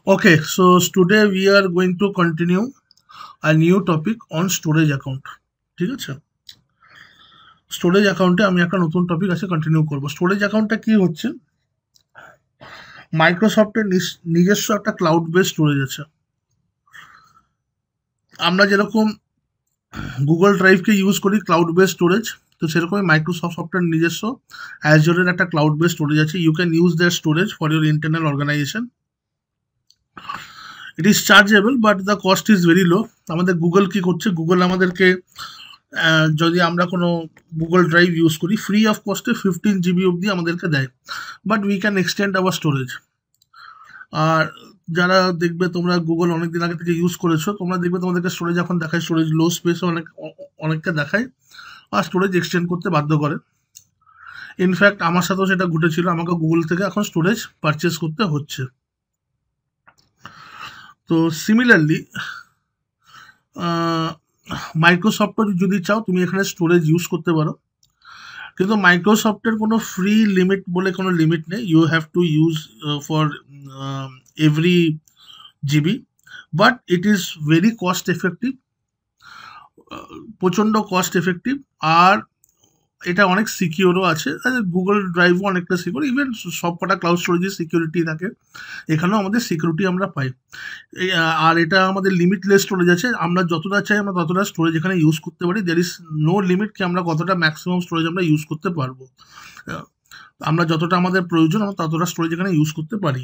Okay, so today we are going to continue a new topic on storage account. ঠিক আছে, storage অ্যাকাউন্টে আমি একটা নতুন টপিক আছে কন্টিনিউ করব। স্টোরেজ অ্যাকাউন্টটা কি হচ্ছে, মাইক্রোসফটের নিজস্ব একটা ক্লাউড বেস স্টোরেজ আছে। আমরা যেরকম গুগল ড্রাইভকে ইউজ করি ক্লাউড বেস স্টোরেজ, তো সেরকমই মাইক্রোসফটের নিজস্ব অ্যাজোরের একটা ক্লাউড বেস স্টোরেজ আছে। You can use that storage for your internal organization. It is chargeable but the cost is very low. আমাদের গুগল কি করছে, গুগল আমাদেরকে যদি আমরা কোনো গুগল ড্রাইভ ইউজ করি ফ্রি অফ কস্টে 15 GB অবধি আমাদেরকে দেয়, but we can extend our storage. আর যারা দেখবে তোমরা গুগল অনেক দিন আগে থেকে ইউজ করেছো, তোমরা দেখবে তোমাদেরকে স্টোরেজ এখন দেখায়, স্টোরেজ লো স্পেসে অনেককে দেখায় আর স্টোরেজ এক্সটেন্ড করতে বাধ্য করে। ইনফ্যাক্ট আমার সাথেও সেটা ঘটেছিল, আমাকে গুগল থেকে এখন স্টোরেজ পারচেস করতে হচ্ছে। তো সিমিলারলি মাইক্রোসফটও যদি চাও তুমি এখানে স্টোরেজ ইউজ করতে পারো, কিন্তু মাইক্রোসফটের কোনো ফ্রি লিমিট বলে কোনো লিমিট নেই। You have to use for every GB, but it is very cost effective, প্রচণ্ড কস্ট এফেক্টিভ। আর এটা অনেক সিকিউরও আছে, গুগল ড্রাইভও অনেকটা সিকিউর, ইভেন সব কটা ক্লাউড স্টোরেজে সিকিউরিটি থাকে, এখানেও আমাদের সিকিউরিটি আমরা পাই। আর এটা আমাদের লিমিটলেস স্টোরেজ আছে, আমরা যতটা চাই আমরা ততটা স্টোরেজ এখানে ইউজ করতে পারি। দের ইজ নো লিমিট কি আমরা কতটা ম্যাক্সিমাম স্টোরেজ আমরা ইউজ করতে পারবো। আমরা যতটা আমাদের প্রয়োজন আমরা ততটা স্টোরেজ এখানে ইউজ করতে পারি।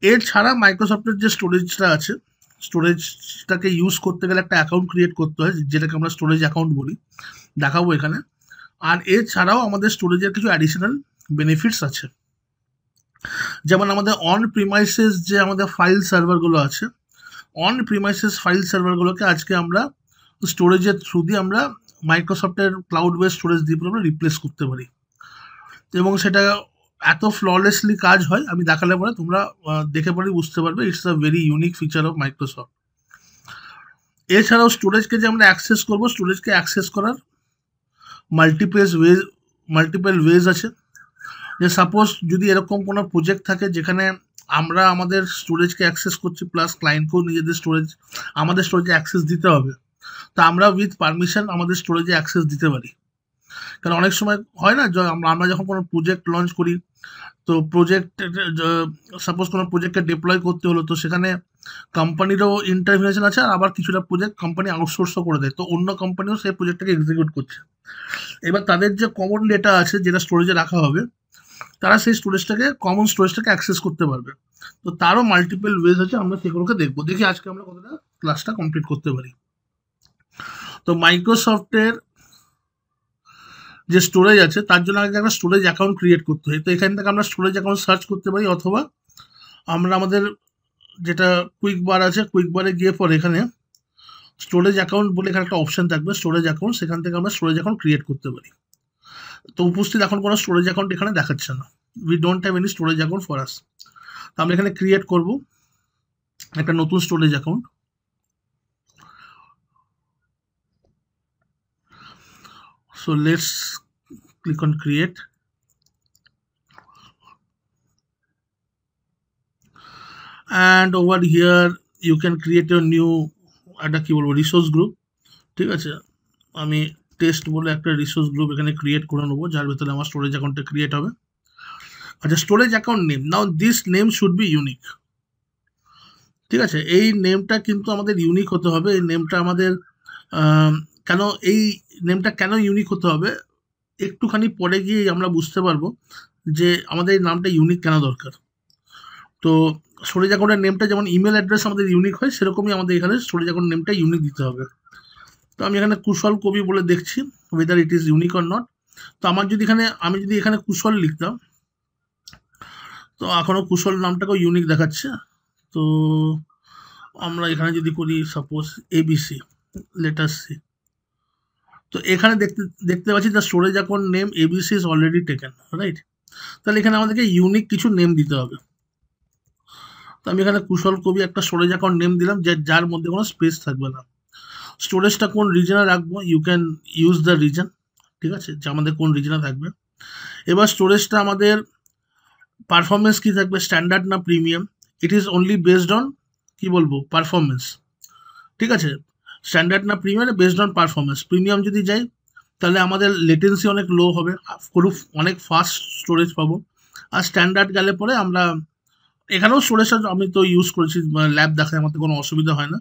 এর ছাড়া মাইক্রোসফটের যে স্টোরেজটা আছে, স্টোরেজটাকে ইউজ করতে গেলে একটা অ্যাকাউন্ট ক্রিয়েট করতে হয়, যেটাকে আমরা স্টোরেজ অ্যাকাউন্ট বলি, দেখাবো এখানে। আর এছাড়াও আমাদের স্টোরেজের কিছু অ্যাডিশনাল বেনিফিটস আছে, যেমন আমাদের অন প্রিমাইসেস যে আমাদের ফাইল সার্ভারগুলো আছে, অন প্রিমাইসেস ফাইল সার্ভারগুলোকে আজকে আমরা স্টোরেজের থ্রু দিয়ে আমরা মাইক্রোসফটের ক্লাউড বেস স্টোরেজ দিয়ে আমরা রিপ্লেস করতে পারি, এবং সেটা এত ফ্ললেসলি কাজ হয়, আমি দেখালে পরে তোমরা দেখে পরে বুঝতে পারবে। It's a very unique feature of Microsoft. এছাড়াও স্টোরেজকে যে আমরা অ্যাক্সেস করবো, স্টোরেজকে অ্যাক্সেস করার মাল্টিপল ওয়েজ আছে। যে সাপোজ যদি এরকম কোনো প্রজেক্ট থাকে যেখানে আমরা আমাদের স্টোরেজকে অ্যাক্সেস করছি প্লাস ক্লায়েন্টকেও নিজেদের আমাদের স্টোরেজে অ্যাক্সেস দিতে হবে, তা আমরা উইথ পারমিশন আমাদের স্টোরেজে অ্যাক্সেস দিতে পারি। কারণ অনেক সময় হয় না, আমরা যখন কোনো প্রজেক্ট লঞ্চ করি, তো সাপোজ কোনো প্রজেক্টকে ডিপ্লয় করতে হলো, তো সেখানে কোম্পানিরও ইন্টারভেনশন আছে, আর আবার কিছুটা প্রজেক্ট কোম্পানি আউটসোর্সও করে দেয়, তো অন্য কোম্পানিও সেই প্রজেক্টটাকে এক্সিকিউট করছে। এবার তাদের যে কমন ডেটা আছে যেটা স্টোরেজে রাখা হবে, তারা সেই কমন স্টোরেজটাকে অ্যাক্সেস করতে পারবে। তো তারও মাল্টিপল ওয়েজ আছে, আমরা সেগুলোকে দেখবো। দেখি আজকে আমরা কতটা ক্লাসটা কমপ্লিট করতে পারি। তো মাইক্রোসফটের যে স্টোরেজ আছে তার জন্য আগে একটা স্টোরেজ অ্যাকাউন্ট ক্রিয়েট করতে হয়। তো এখান থেকে আমরা স্টোরেজ অ্যাকাউন্ট সার্চ করতে পারি, অথবা আমরা আমাদের যেটা কুইক বার আছে, কুইক বারে গিয়ে পরে এখানে স্টোরেজ অ্যাকাউন্ট বলে এখানে একটা অপশন থাকবে, স্টোরেজ অ্যাকাউন্ট, সেখান থেকে আমরা স্টোরেজ অ্যাকাউন্ট ক্রিয়েট করতে পারি। তো উপস্থিত এখন কোনো স্টোরেজ অ্যাকাউন্ট এখানে দেখাচ্ছে না, we don't have any storage account for us. তো আমরা এখানে ক্রিয়েট করব একটা নতুন storage account. So let's click on create, and over here you can create a new একটা কি বলবো রিসোর্স গ্রুপ। ঠিক আছে, আমি টেস্ট বলে একটা রিসোর্স গ্রুপ এখানে ক্রিয়েট করে নেবো, যার ভেতরে আমার স্টোরেজ অ্যাকাউন্টটা ক্রিয়েট হবে। আচ্ছা, storage account name, now this name should be unique. ঠিক আছে, এই নেমটা কিন্তু আমাদের ইউনিক হতে হবে। এই নেমটা আমাদের কেন এই নেমটা কেন ইউনিক হতে হবে, একটুখানি পরে গিয়ে আমরা বুঝতে পারবো যে আমাদের এই নামটা ইউনিক কেন দরকার। তো স্টোরেজ অ্যাকাউন্টের নেমটা যেমন ইমেল অ্যাড্রেস আমাদের ইউনিক হয়, সেরকমই আমাদের এখানে স্টোরেজ অ্যাকাউন্ট নেমটা ইউনিক দিতে হবে। তো আমি এখানে কুশল কবি বলে দেখছি weather it is unique or not. তো আমি যদি এখানে কুশল লিখতাম, তো এখনও কুশল নামটাকেও ইউনিক দেখাচ্ছে। তো আমরা এখানে যদি করি সাপোজ এবিসি, লেটার সি, তো এখানে দেখতে পাচ্ছি the storage account name ABC is already taken, right. তাহলে এখানে আমাদেরকে ইউনিক কিছু নেম দিতে হবে। তো আমি এখানে কুশল কবি একটা স্টোরেজ অ্যাকাউন্ট নেম দিলাম, যার মধ্যে কোনো স্পেস থাকবে না। স্টোরেজটা কোন রিজনে রাখবো, you can use the reason. ঠিক আছে, যে আমাদের কোন রিজনে থাকবে। এবার স্টোরেজটা আমাদের পারফরমেন্স কি থাকবে, স্ট্যান্ডার্ড না premium, it is only based on কি বলবো পারফরমেন্স, ঠিক আছে, স্ট্যান্ডার্ড না premium, based on performance. Premium যদি যাই তাহলে আমাদের লেটেন্সি অনেক লো হবে, খুব অনেক ফাস্ট স্টোরেজ পাবো। আর স্ট্যান্ডার্ড গেলে পরে আমরা এখানেও স্টোরেজটা আমি তো ইউজ করেছি, ল্যাব দেখায় আমাদের কোনো অসুবিধা হয় না,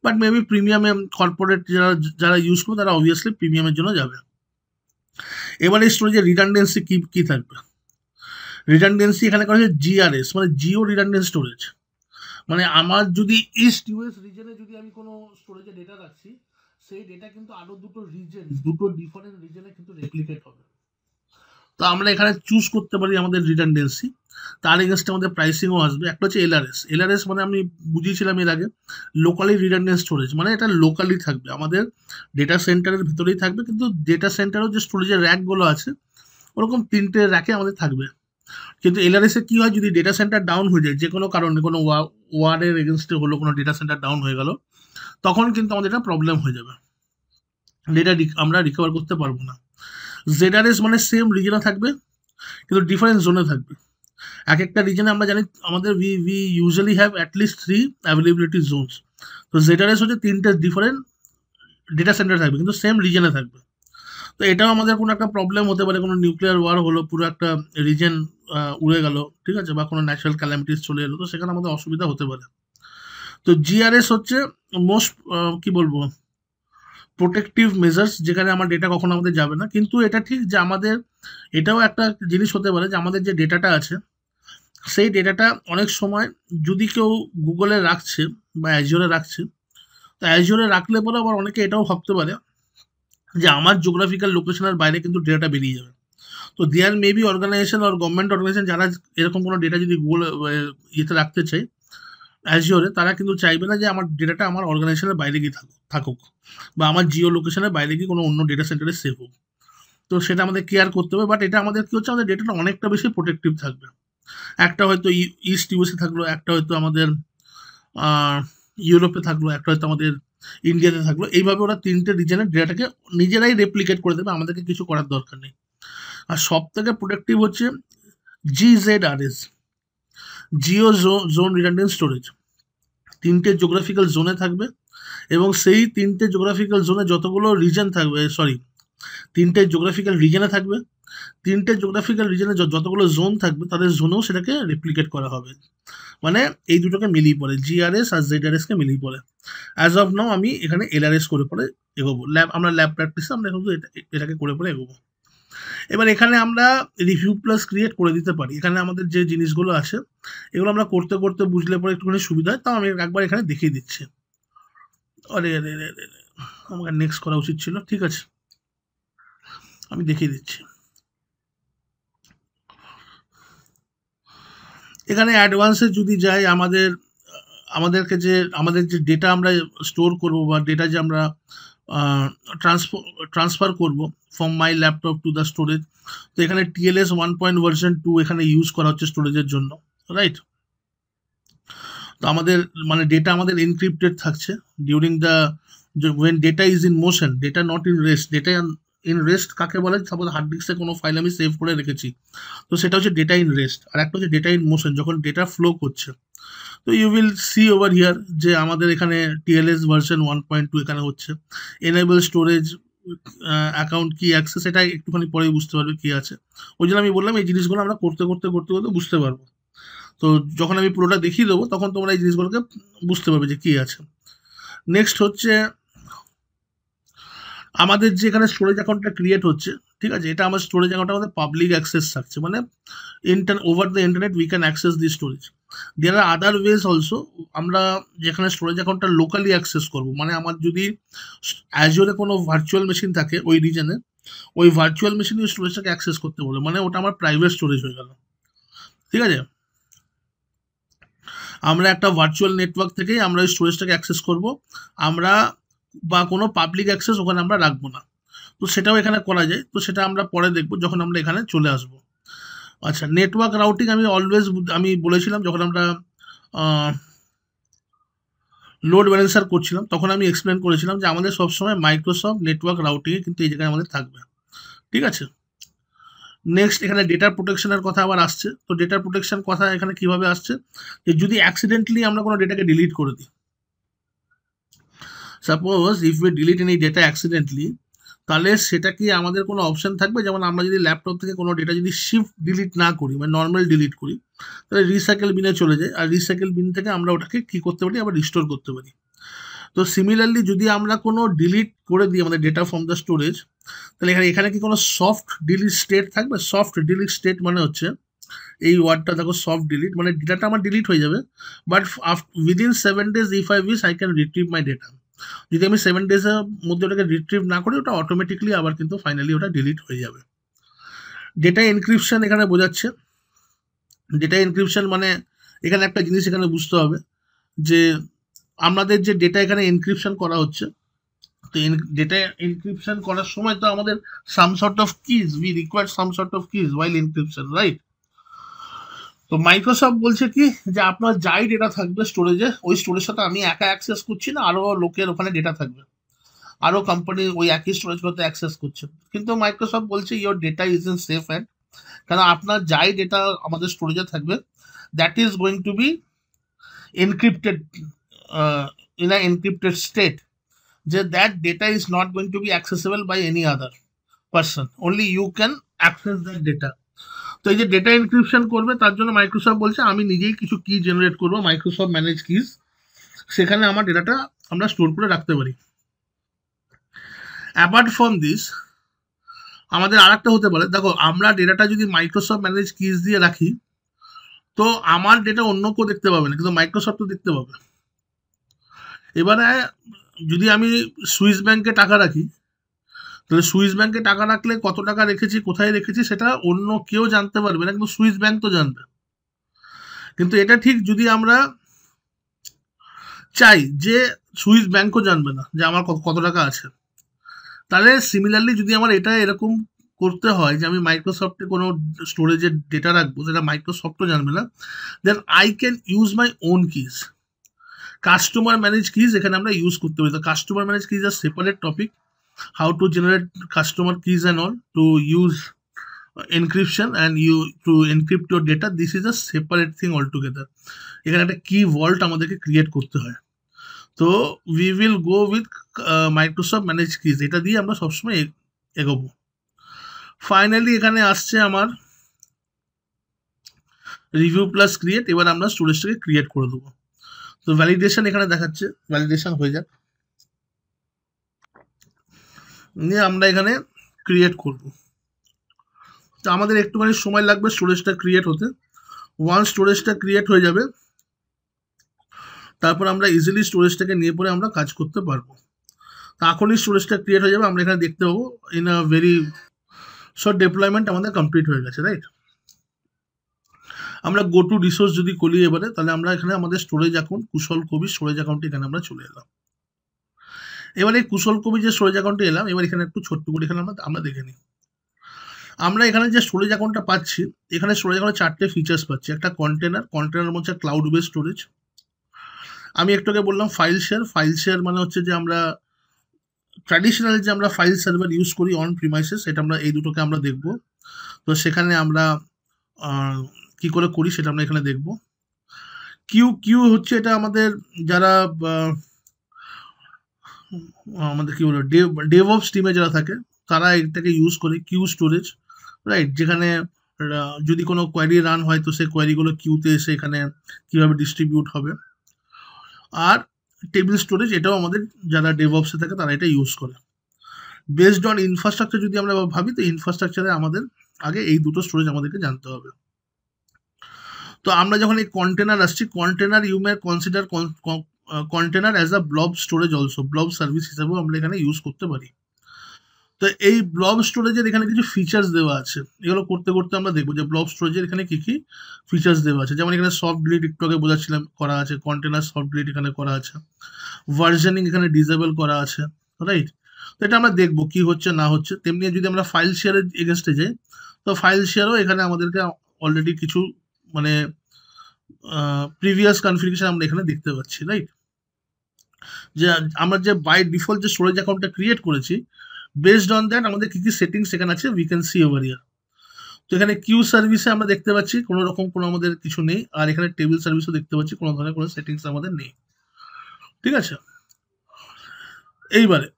বাট মেবি প্রিমিয়ামে কর্পোরেট যারা যারা ইউজ করবে তারা অবভিয়াসলি প্রিমিয়ামের জন্য যাবে। এবার এই স্টোরেজের রিডান্ডেন্সি কি কি থাকবে? রিডান্ডেন্সি এখানে করা হচ্ছে জিআরএস, মানে জিও রিডান্ডেন্ট স্টোরেজ। মানে আমার যদি ইস্ট ইউএস রিজনে যদি আমি কোনো স্টোরেজে ডেটা রাখছি, সেই ডেটা কিন্তু আরো দুটো ডিফারেন্ট রিজনে কিন্তু রেপ্লিকেট হবে। তো আমরা এখানে চুজ করতে পারি আমাদের রিডান্ডেন্সি, তার এগেনস্টে আমাদের প্রাইসিংও আসবে। একটা হচ্ছে এলআরএস। এলআরএস মানে আমি বুঝিয়েছিলাম এর আগে, লোকালি রিডান্ডেন্ট স্টোরেজ, মানে এটা লোকালি থাকবে আমাদের ডেটা সেন্টারের ভিতরেই থাকবে, কিন্তু ডেটা সেন্টারেও যে স্টোরেজের র্যাকগুলো আছে ওরকম 3টে র্যাকে আমাদের থাকবে। কিন্তু এলআরএস এ কি হয়, যদি ডেটা সেন্টার ডাউন হয়ে যায় যে কোনো কারণে, কোনো ওয়ারের এগেনস্টে হলো, কোনো ডেটা সেন্টার ডাউন হয়ে গেল, তখন কিন্তু আমাদের এটা প্রবলেম হয়ে যাবে, ডেটা আমরা রিকভার করতে পারবো না। জেডআরএস মানে সেম রিজনে থাকবে কিন্তু ডিফারেন্ট জোনে থাকবে। এক একটা রিজনে আমরা জানি আমাদের we usually have at least 3 availability Jones. তো জেডআরএস হচ্ছে 3টে ডিফারেন্ট ডেটা সেন্টার থাকবে কিন্তু সেম রিজনে থাকবে। তো এটাও আমাদের কোনো একটা প্রবলেম হতে পারে, কোনো নিউক্লিয়ার ওয়ার হলো, পুরো একটা রিজন উড়ে গেল, ঠিক আছে, বা কোনো ন্যাচারাল ক্যালামিটিস চলে এলো, তো সেখানে আমাদের অসুবিধা হতে পারে। তো জিআরএস হচ্ছে মোস্ট কি বলবো প্রোটেক্টিভ মেজার্স, যেখানে আমার ডেটা কখনো আমাদের যাবে না। কিন্তু এটা ঠিক যে আমাদের এটাও একটা জিনিস হতে পারে যে আমাদের যে ডেটাটা আছে সেই ডেটাটা অনেক সময় যদি কেউ গুগলে রাখছে বা অ্যাজিওরে রাখছে, তো অ্যাজিওরে রাখলে পরে আবার অনেকে এটাও ভাবতে পারে যে আমার জিওগ্রাফিক্যাল লোকেশনের বাইরে কিন্তু ডেটাটা বেরিয়ে যাবে। তো দেয়ার মেবি অর্গানাইজেশন আর গভর্নমেন্ট অর্গানাইজেশন যারা এরকম কোনো ডেটা যদি গুগল ইয়েতে রাখতে চায় অ্যাজিওরে, তারা কিন্তু চাইবে না যে আমার ডেটাটা আমার অর্গানাইজেশনের বাইরে গিয়ে থাকুক বা আমার জিও লোকেশনের বাইরে গিয়ে কোনো অন্য ডেটা সেন্টারে সেভ হোক। তো সেটা আমাদের কেয়ার করতে হবে, বাট এটা আমাদের কি হচ্ছে, আমাদের ডেটাটা অনেকটা বেশি প্রোটেক্টিভ থাকবে। একটা হয়তো ইস্ট ইউএসএ থাকলো, একটা হয়তো আমাদের ইউরোপে থাকলো, একটা হয়তো আমাদের ইন্ডিয়াতে থাকলো। এইভাবে ওরা 3টে রিজনের ডেটাটাকে নিজেরাই রেপ্লিকেট করে দেবে, আমাদেরকে কিছু করার দরকার নেই। আর সব থেকে প্রোটেক্টিভ হচ্ছে জিজেডআরএস, জিও জোন রিডান্ডেন্ট স্টোরেজ। 3টে জিওগ্রাফিক্যাল জোনে থাকবে এবং সেই 3টে জিওগ্রাফিক্যাল জোনে যতগুলো রিজন থাকবে, সরি 3টে জিওগ্রাফিক্যাল রিজনে থাকবে, 3টে জিওগ্রাফিক্যাল রিজনে যতগুলো জোন থাকবে তাদের জোনেও সেটাকে রেপ্লিকেট করা হবে। মানে এই দুটোকে মিলিয়ে পড়ে, জিআরএস আর জেডআরএস কে মিলিয়ে পড়ে। অ্যাজ অফ নাও আমি এখানে এলআরএস করে পরে এগোবো, আমরা ল্যাব প্র্যাকটিসে আমরা কিন্তু এটাকে করে পরে এগোবো। এবার এখানে আমরা রিভিউ প্লাস ক্রিয়েট করে দিতে পারি। এখানে আমাদের যে জিনিসগুলো আছে এগুলো আমরা করতে করতে বুঝলে পরে একটুখানি সুবিধা হয়, তাও আমি একবার এখানে দেখিয়ে দিচ্ছি। আরে আরে আরে আরে, আমাকে নেক্সট করা উচিত ছিল, ঠিক আছে আমি দেখিয়ে দিচ্ছি। এখানে অ্যাডভান্সে যদি যাই, আমাদের যে ডেটা আমরা স্টোর করব বা ডেটা যে আমরা ট্রান্সফার করব from my laptop to the storage, তো এখানে টিএলএস 1.2 এখানে ইউজ করা হচ্ছে স্টোরেজের জন্য, রাইট। তো আমাদের মানে ডেটা আমাদের এনক্রিপ্টেড থাকছে during the when data is in motion, data not in rest. Data in rest কাকে বলে? সাপোজ হার্ড ডিস্কে কোনো ফাইল আমি সেভ করে রেখেছি, তো সেটা হচ্ছে ডেটা ইন রেস্ট। আর একটা হচ্ছে ডেটা ইন মোশন, যখন ডেটা ফ্লো করছে। তো you will see over here যে আমাদের এখানে টিএলএস ভার্সন 1.2 এখানে হচ্ছে। এনেবল স্টোরেজ অ্যাকাউন্ট কি অ্যাক্সেস, এটা একটুখানি পরেই বুঝতে পারবে কি আছে। ওই জন্য আমি বললাম এই জিনিসগুলো আমরা করতে করতে করতে করতে বুঝতে পারবো। তো যখন আমি পুরোটা দেখিয়ে দেবো তখন তোমরা এই জিনিসগুলোকে বুঝতে পারবে যে কি আছে। নেক্সট হচ্ছে আমাদের যে এখানে স্টোরেজ অ্যাকাউন্টটা ক্রিয়েট হচ্ছে, ঠিক আছে, এটা আমার স্টোরেজ অ্যাকাউন্ট আমাদের পাবলিক অ্যাক্সেস থাকছে, মানে over the internet we can access the storage. There are other ways also, আমরা যেখানে স্টোরেজ অ্যাকাউন্টটা লোকালি অ্যাক্সেস করবো, মানে আমার যদি অ্যাজোরে কোনো ভার্চুয়াল মেশিন থাকে ওই রিজনে, ওই ভার্চুয়াল মেশিন ওই স্টোরেজটাকে অ্যাক্সেস করতে বলে, মানে ওটা আমার প্রাইভেট স্টোরেজ হয়ে গেল, ঠিক আছে। আমরা একটা ভার্চুয়াল নেটওয়ার্ক থেকেই আমরা ওই স্টোরেজটাকে অ্যাক্সেস করব, আমরা বা কোনো পাবলিক অ্যাক্সেস ওখানে আমরা রাখবো না। তো সেটাও এখানে করা যায়, তো সেটা আমরা পরে দেখবো যখন আমরা এখানে চলে আসবো। আচ্ছা, নেটওয়ার্ক রাউটিং আমি বলেছিলাম যখন আমরা লোড ব্যালেন্সার করছিলাম তখন আমি এক্সপ্লেন করেছিলাম যে আমাদের সবসময় মাইক্রোসফট নেটওয়ার্ক রাউটিংয়ে কিন্তু এই জায়গায় আমাদের থাকবে, ঠিক আছে। নেক্সট এখানে ডেটা প্রোটেকশনের কথা আবার আসছে। তো ডেটা প্রোটেকশন কথা এখানে কিভাবে আসছে, যে যদি অ্যাক্সিডেন্টলি আমরা কোনো ডেটাকে ডিলিট করে দিই, suppose if we delete any data accidentally, তাহলে সেটা কি আমাদের কোনো অপশন থাকবে? যেমন আমরা যদি ল্যাপটপ থেকে কোনো ডেটা যদি শিফট ডিলিট না করি, মানে নর্মাল ডিলিট করি, তাহলে রিসাইকেল বিনে চলে যায়, আর রিসাইকেল বিন থেকে আমরা ওটাকে কি করতে পারি, আবার রিস্টোর করতে পারি। তো সিমিলারলি যদি আমরা কোনো ডিলিট করে দিই আমাদের ডেটা ফ্রম দ্য স্টোরেজ, তাহলে এখানে এখানে কি কোনো সফট ডিলিট স্টেট থাকবে? সফট ডিলিট স্টেট মানে হচ্ছে এই ওয়ার্ডটা দেখো, সফট ডিলিট মানে ডেটাটা আমার ডিলিট হয়ে যাবে, but within 7 days if I wish I can retrieve my data. যদি আমি 7 days-এর মধ্যে ওটাকে রিট্রিভ না করি, ওটা অটোমেটিকলি আবার কিন্তু ফাইনালি ওটা ডিলিট হয়ে যাবে। ডেটা এনক্রিপশন এখানে বোঝাচ্ছে। ডেটা এনক্রিপশন মানে এখানে একটা জিনিস এখানে বুঝতে হবে, যে আমাদের যে ডেটা এখানে এনক্রিপশন করা হচ্ছে, তো ডেটা এনক্রিপশন করার সময় তো আমাদের some sort of keys, we require some sort of keys while encryption, right? তো মাইক্রোসফট বলছে কি, যে আপনার যাই ডেটা থাকবে স্টোরেজে, ওই স্টোরেজ সাথে আমি একা অ্যাক্সেস করছি না, আরো লোকের ওখানে ডেটা থাকবে, আরো কোম্পানি ওই একই স্টোরেজগুলোতে অ্যাক্সেস করছে। কিন্তু মাইক্রোসফট বলছে your data is in safe hand, কারণ আপনার যাই ডেটা আমাদের স্টোরেজে থাকবে, that is going to be encrypted in a encrypted state, যে that data is not going to be accessible by any other person, only you can access that data. তো এই যে ডেটা এনক্রিপশন করবে, তার জন্য মাইক্রোসফট বলছে আমি নিজেই কিছু কি জেনারেট করবো, মাইক্রোসফট ম্যানেজ কিজ, সেখানে আমার ডেটাটা আমরা স্টোর করে রাখতে পারি। অ্যাপার্ট ফ্রম দিস, আমাদের আর একটা হতে পারে, দেখো আমরা ডেটাটা যদি মাইক্রোসফট ম্যানেজ কিজ দিয়ে রাখি, তো আমার ডেটা অন্য কেউ দেখতে পাবে না, কিন্তু মাইক্রোসফট তো দেখতে পাবে। এবারে যদি আমি সুইস ব্যাংকে টাকা রাখি, তাহলে সুইস ব্যাংকে টাকা রাখলে কত টাকা রেখেছি, কোথায় রেখেছি, সেটা অন্য কেউ জানতে পারবে না, কিন্তু সুইস ব্যাংক তো জানবে। কিন্তু এটা ঠিক যদি আমরা চাই যে সুইস ব্যাংকও জানবে না যে আমার কত টাকা আছে, তাহলে সিমিলারলি যদি আমার এটা এরকম করতে হয় যে আমি মাইক্রোসফটে কোনো স্টোরেজের ডেটা রাখবো, সেটা মাইক্রোসফটও জানবে না, then I can use my own keys. Customer manage keys এখানে আমরা ইউজ করতে পারি। তো customer manage keys are separate topic, how to generate customer keys and all to use encryption and you to encrypt your data, this is a separate thing altogether। এখানে একটা কি vault আমাদেরকে create করতে হয়। তো we will go with Microsoft manage keys, এটা দিয়ে আমরা সবসময় এগোবো। ফাইনালি এখানে আসছে আমার রিভিউ প্লাস ক্রিয়েট। এবার আমরা স্টোরেজটাকে ক্রিয়েট করে দেবো। তো ভ্যালিডেশন এখানে দেখাচ্ছে, ভ্যালিডেশন হয়ে যাক, নিয়ে আমরা এখানে ক্রিয়েট করব। তো আমাদের একটুখানি সময় লাগবে স্টোরেজটা ক্রিয়েট হতে। ওয়ান স্টোরেজটা ক্রিয়েট হয়ে যাবে, তারপর আমরা ইজিলি স্টোরেজটাকে নিয়ে পরে আমরা কাজ করতে পারবো। তখনই স্টোরেজটা ক্রিয়েট হয়ে যাবে, আমরা এখানে দেখতে পাবো in a very short deployment আমাদের কমপ্লিট হয়ে গেছে, রাইট? আমরা গো টু রিসোর্স যদি করি এবারে, তাহলে আমরা এখানে আমাদের স্টোরেজ অ্যাকাউন্ট কুশল কবি স্টোরেজ অ্যাকাউন্টে এখানে আমরা চলে এলাম। এবার এই কুশল কবি যে স্টোরেজ অ্যাকাউন্টে এলাম, এবার এখানে একটু ছোট্ট করে এখানে আমরা দেখে নিই। আমরা এখানে যে স্টোরেজ অ্যাকাউন্টটা পাচ্ছি, এখানে স্টোরেজ অ্যাকাউন্টে 4টে ফিচার্স পাচ্ছি। একটা কন্টেনার মধ্যে ক্লাউড বেস স্টোরেজ। আমি একটু আগে বললাম ফাইল শেয়ার মানে হচ্ছে যে আমরা ট্র্যাডিশনাল যে আমরা ফাইল সার্ভার ইউজ করি অন প্রিমাইসেস, এটা আমরা এই দুটোকে আমরা দেখব। তো সেখানে আমরা কি করে করি সেটা আমরা এখানে দেখব। কিউ হচ্ছে এটা আমাদের যারা আমাদের কি বলে ডেভঅপস টিমে যারা থাকে, তারা এটাকে ইউজ করে, কিউ স্টোরেজ, রাইট? যেখানে যদি কোনো কোয়ারি রান হয়, তো সেই কোয়ারিগুলো কিউতে এসে এখানে কিভাবে ডিস্ট্রিবিউট হবে। আর টেবিল স্টোরেজ, এটাও আমাদের যারা ডেভঅপসে থাকে তারা এটা ইউজ করে। বেসড অন ইনফ্রাস্ট্রাকচার যদি আমরা ভাবি, তো ইনফ্রাস্ট্রাকচারে আমাদের আগে এই দুটো স্টোরেজ আমাদেরকে জানতে হবে। তো আমরা যখন এই কন্টেনার আসছি, container you may consider container as a blob storage also, blob service হিসাবেও আমরা এখানে ইউজ করতে পারি। তো এই ব্লব স্টোরেজের এখানে কিছু ফিচার্স দেওয়া আছে, এগুলো করতে করতে আমরা দেখবো যে ব্লব স্টোরেজের এখানে কি কি ফিচার্স দেওয়া আছে। যেমন এখানে সফট ডিলিট একটু আগে বোঝাচ্ছিলাম করা আছে, কন্টেনার সফট ডিলিট এখানে করা আছে, ভার্জনিং এখানে ডিসেবল করা আছে, রাইট? তো এটা আমরা দেখবো কি হচ্ছে না হচ্ছে। তেমনি যদি আমরা ফাইল শেয়ারের এগেনস্টে যাই, তো ফাইল শেয়ারও এখানে আমাদেরকে অলরেডি কিছু মানে প্রিভিয়াস কনফিগারেশন আমরা এখানে দেখতে পাচ্ছি, রাইট? যে আমরা যে বাই ডিফল্ট যে স্টোরেজ অ্যাকাউন্টটা ক্রিয়েট করেছি, বেসড অন দ্যাট আমাদের কি কি সেটিংস এখানে আছে we can see over here. তো এখানে কিউ সার্ভিসে আমরা দেখতে পাচ্ছি কোনো রকম কোনো আমাদের কিছু নেই, আর এখানে টেবিল সার্ভিসও দেখতে পাচ্ছি কোনো ধরনের কোনো সেটিংস আমাদের নেই। ঠিক আছে, এইবারে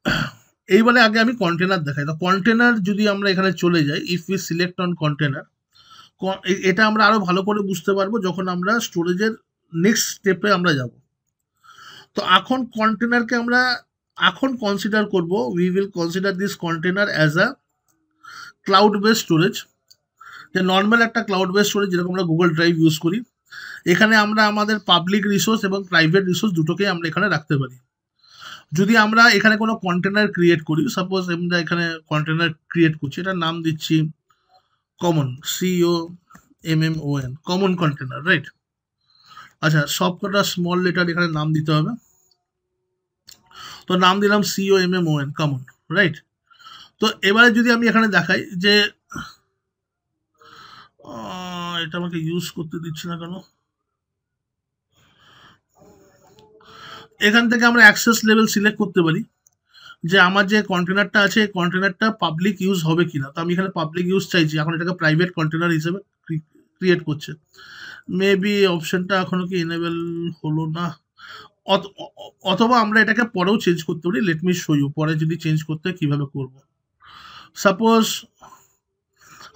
এইবারে আগে আমি কন্টেনার দেখাই। তো কন্টেনার যদি আমরা এখানে চলে যাই, if we select on container, এটা আমরা আরো ভালো করে বুঝতে পারবো যখন আমরা স্টোরেজের নেক্সট স্টেপে আমরা যাব। তো এখন কন্টেনারকে আমরা এখন কনসিডার করব, we will consider this container as a cloud base storage. যে নর্মাল একটা ক্লাউড বেস স্টোরেজ যেরকম আমরা গুগল ড্রাইভ ইউজ করি, এখানে আমরা আমাদের পাবলিক রিসোর্স এবং প্রাইভেট রিসোর্স দুটোকেই আমরা এখানে রাখতে পারি। যদি আমরা এখানে কোনো কন্টেনার ক্রিয়েট করি, সাপোজ আমরা এখানে কন্টেনার ক্রিয়েট করছি, এটার নাম দিচ্ছি common, COMMON, common container, right? আচ্ছা, সবকটা স্মল লেটার এখানে নাম দিতে হবে। তো নাম দিলাম COMMON, কমন, রাইট? তো এবারে যদি আমি এখানে দেখাই যে এটা আমাকে ইউজ করতে দিচ্ছি না কেন, এখান থেকে আমরা অ্যাক্সেস লেভেল সিলেক্ট করতে পারি যে আমার যে কন্টেনারটা আছে কন্টেনারটা পাবলিক ইউজ হবে কিনা। তো আমি এখানে পাবলিক ইউজ চাইছি, এখন এটাকে প্রাইভেট কন্টেনার হিসেবে ক্রিয়েট করছে। মেবি অপশনটা এখনো কি এনেবল হলো না, অথবা আমরা এটাকে পরেও চেঞ্জ করতে পারি। লেট মি শো ইউ পরে যদি চেঞ্জ করতে কিভাবে করব। সাপোজ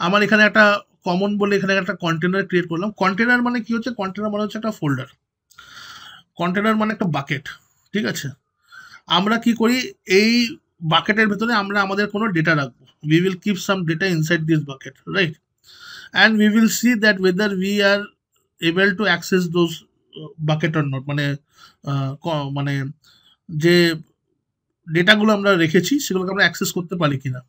আমার এখানে একটা কমন বলে এখানে একটা কন্টেনার ক্রিয়েট করলাম। কন্টেনার মানে কি হচ্ছে, কন্টেনার মানে হচ্ছে একটা ফোল্ডার, কন্টেনার মানে একটা বাকেট। ঠিক আছে, আমরা কি করি, এই বাকেটের ভেতরে আমরা আমাদের কোনো ডেটা রাখবো। We will keep some data inside this bucket, right? And we will see that weather we are able to access those bucket or not, মানে মানে যে ডেটাগুলো আমরা রেখেছি সেগুলোকে আমরা অ্যাক্সেস করতে পারি কিনা।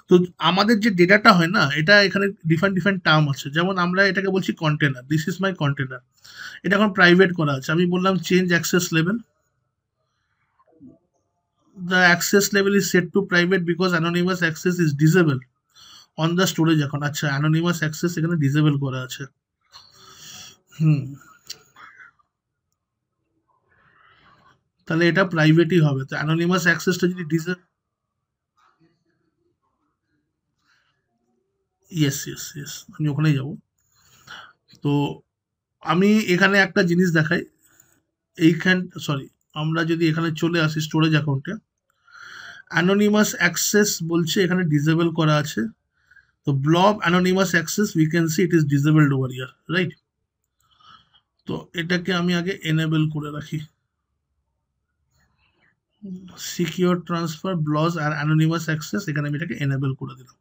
তো আমাদের যে ডেটাটা হয় না, এটা এখানে ডিফারেন্ট ডিফারেন্ট টার্ম আছে। যেমন আমরা এটাকে বলছি container, this is my container, এটা এখন প্রাইভেট করা আছে। আমি বললাম change access level, the access level is set to private because anonymous access is disabled on the storage এখন। আচ্ছা, anonymous access এখানে ডিসেবল করা আছে। তাহলে এটা প্রাইভেটই হবে। তো anonymous accessটা যদি ইয়েস ইয়েস ইয়েস, আমি ওখানেই যাব। তো আমি এখানে একটা জিনিস দেখাই, এইখান সরি, আমরা যদি এখানে চলে আসি স্টোরেজ অ্যাকাউন্টে, অ্যানোনিমাস অ্যাক্সেস বলছে এখানে ডিসেবল করা আছে। তো blob anonymous access we can see it is disabled over here, right? তো এটাকে আমি আগে এনেবল করে রাখি। সিকিউর ট্রান্সফার ব্লজ আর অ্যানোনিমাস অ্যাক্সেস এখানে আমি এটাকে এনেবল করে দিলাম।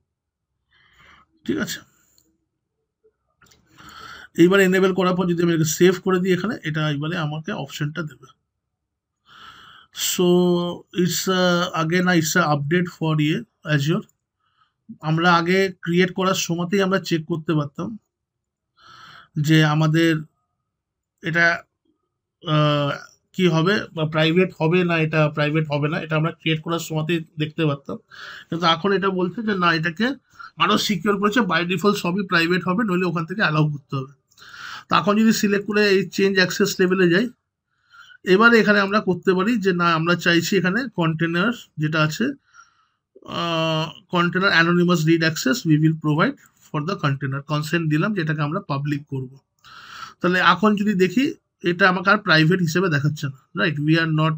ঠিক আছে, এইবার এনেবল করার পর যদি আমি এটাকে সেভ করে দিই এখানে, এটা এবারে আমাকে অপশনটা দেবে। So it's again it's update for Azure. আমরা আগে ক্রিয়েট করার সময়তেই আমরা চেক করতে পারতাম যে আমাদের এটা কি হবে বা প্রাইভেট হবে না, এটা প্রাইভেট হবে না, এটা আমরা ক্রিয়েট করার সময়তেই দেখতে পারতাম। কিন্তু এখন এটা বলছে যে না, এটাকে আরো সিকিউর করেছে, বাই ডিফল্ট সবই প্রাইভেট হবে, নইলে ওখান থেকে অ্যালাউ করতে হবে। তো এখন যদি সিলেক্ট করে এই চেঞ্জ অ্যাক্সেস লেভেলে যাই, এবারে এখানে আমরা করতে পারি যে না, আমরা চাইছি এখানে কন্টেনার যেটা আছে, container anonymous read access we will provide for the container, consent দিলাম যেটাকে আমরা পাবলিক করব। তাহলে এখন যদি দেখি, এটা আমাকে আর প্রাইভেট হিসেবে দেখাচ্ছে না, right? We are not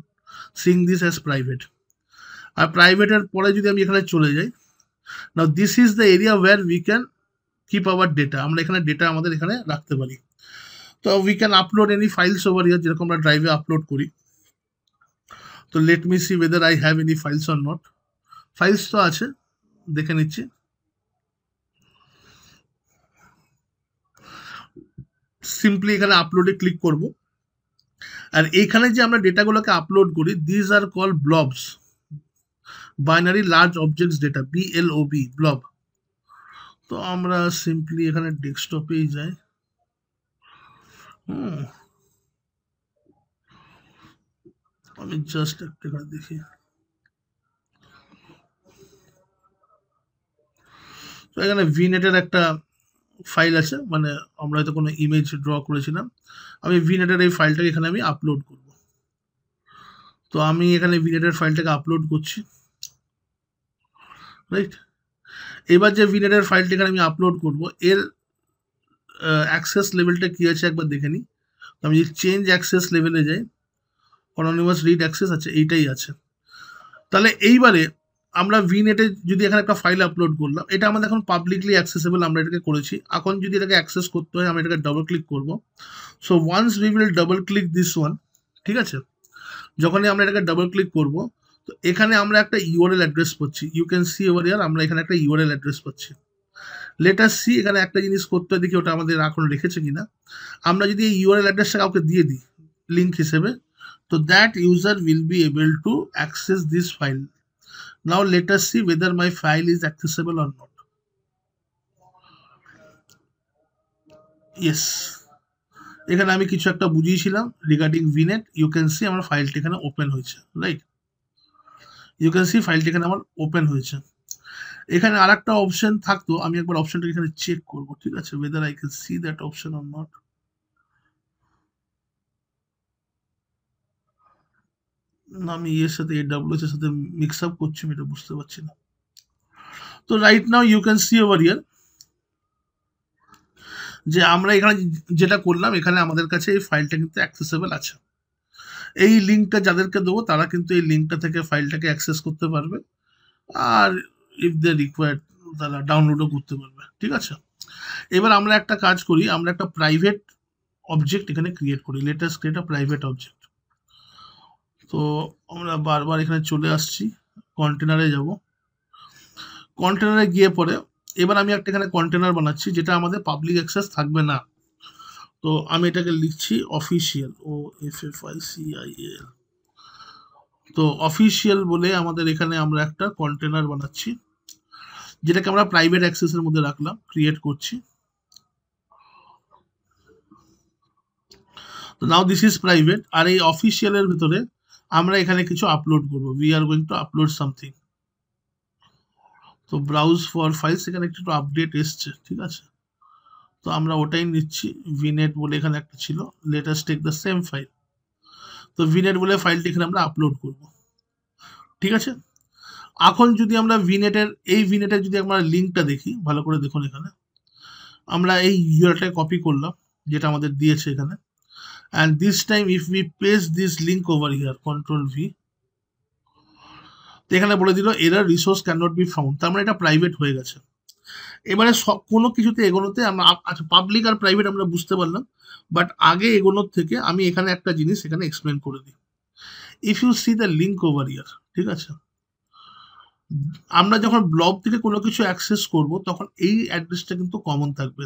seeing this as private. আর প্রাইভেটের পরে যদি আমি এখানে চলে যাই, now this is the area where we can keep our data, আমরা এখানে ডেটা আমাদের এখানে রাখতে পারি। তো we can upload any files over here, যেরকম আমরা ড্রাইভে আপলোড করি। তো let me see whether I have any files or not. Files তো আছে, দেখে নিচ্ছি। সিম্পলি এখানে আপলোডে ক্লিক করব, আর এইখানে যে আমরা ডেটাগুলোকে আপলোড করি, these are call blobs, binary large objects data, BLOB, blob. তো আমরা সিম্পলি এখানে ডেস্কটপেই যাই। আমি জাস্ট একটা দেখি। তো এখানে ভিনেটের একটা ফাইল আছে, মানে আমরা হয়তো কোনো ইমেজ ড্র করেছিলাম। আমি ভিনেটের এই ফাইলটাকে এখানে আমি আপলোড করব। তো আমি এখানে ভিনেটের ফাইলটাকে আপলোড করছি, রাইট? এবার যে ভিনেটের ফাইলটা এখানে আমি আপলোড করব, এর অ্যাক্সেস লেভেলটা কি আছে একবার দেখে নিই। আমি যদি চেঞ্জ অ্যাক্সেস লেভেলে যাই, অননিমাস রিড অ্যাক্সেস আছে, এইটাই আছে। তাহলে এইবারে আমরা ভিনেটে যদি এখানে একটা ফাইল আপলোড করলাম, এটা আমাদের এখন পাবলিকলি অ্যাক্সেসেবল, আমরা এটাকে করেছি। এখন যদি এটাকে অ্যাক্সেস করতে হয়, আমরা এটাকে ডবল ক্লিক করব। So once we will double click this one, ঠিক আছে, যখনই আমরা এটাকে ডবল ক্লিক করব, তো এখানে আমরা একটা ইউআরএল অ্যাড্রেস পাচ্ছি। You can see over here, আমরা এখানে একটা ইউআরএল অ্যাড্রেস পাচ্ছি। লেট আস সি এখানে একটা জিনিস করতে হয়, দেখি ওটা আমাদের এখন রেখেছে কিনা। আমরা যদি এই ইউআরএল অ্যাড্রেসটা কাউকে দিয়ে দিই লিঙ্ক হিসেবে, তো that user will be able to access this file. Now late us C whether my file is accessible or not. Yes, এখানে আমি কিছু একটা বুঝিয়েছিলাম রিগার্ডিং ভিনেট। ইউ ক্যান সি আমার ফাইলটি এখানে ওপেন হয়েছে, রাইট? ইউ ক্যান সি ফাইলটি এখানে আমার ওপেন হয়েছে। এখানে আর একটা অপশন থাকতো, আমি একবার অপশনটা এখানে চেক করবো, ঠিক আছে, whether I can see that option or not. না, আমি এর সাথে AWS এর সাথে মিক্স আপ করছি, আমি এটা বুঝতে পারছি না। তো right now you can see over here যে আমরা এখানে যেটা করলাম, এখানে আমাদের কাছে এই ফাইলটা কিন্তু অ্যাক্সেসেবল আছে। এই লিঙ্কটা যাদেরকে দেবো তারা কিন্তু এই লিঙ্কটা থেকে ফাইলটাকে অ্যাক্সেস করতে পারবে, আর ইফ দে রিকোয়ার্ড তারা ডাউনলোডও করতে পারবে, ঠিক আছে। এবার আমরা একটা কাজ করি, আমরা একটা প্রাইভেট অবজেক্ট এখানে ক্রিয়েট করি। Let us create a private object. তো আমরা বারবার এখানে চলে আসছি, কন্টেনারে যাব। কন্টেনারে গিয়ে পরে এবার আমি একটা এখানে কন্টেনার বানাচ্ছি, যেটা আমাদের পাবলিক অ্যাক্সেস থাকবে না। তো আমি এটাকে লিখছি অফিসিয়াল, OFFICIAL। তো অফিসিয়াল বলে আমাদের এখানে আমরা একটা কন্টেনার বানাচ্ছি, যেটাকে আমরা প্রাইভেট অ্যাক্সেসের মধ্যে রাখলাম, ক্রিয়েট করছি। তো নাও দিস ইজ প্রাইভেট। আর এই অফিসিয়ালের ভিতরে আমরা এখানে কিছু আপলোড করবো। We are going to upload something. তো ব্রাউজ ফর ফাইলস, এখানে একটু আপডেট এসছে, ঠিক আছে, তো আমরা ওটাই নিচ্ছি। ভিনেট বলে এখানে একটা ছিল, let us take the same file. তো ভিনেট বলে ফাইলটি এখানে আমরা আপলোড করব, ঠিক আছে। এখন যদি আমরা ভিনেটের যদি আমরা লিঙ্কটা দেখি, ভালো করে দেখুন, এখানে আমরা এই ইউআরএলটা কপি করলাম যেটা আমাদের দিয়েছে এখানে, and this time if we paste this link over here, control V, তো এখানে বলে দিল error resource can not be found. তার মানে এটা প্রাইভেট হয়ে গেছে। এবারে সব কোনো কিছুতে এগোনোতে আমরা, আচ্ছা পাবলিক আর প্রাইভেট আমরা বুঝতে পারলাম, বাট আগে এগোনোর থেকে আমি এখানে একটা জিনিস এখানে এক্সপ্লেন করে দিই। If you see the link over here, ঠিক আছে, আমরা যখন ব্লব থেকে কোনো কিছু অ্যাক্সেস করব তখন এই অ্যাড্রেসটা কিন্তু কমন থাকবে,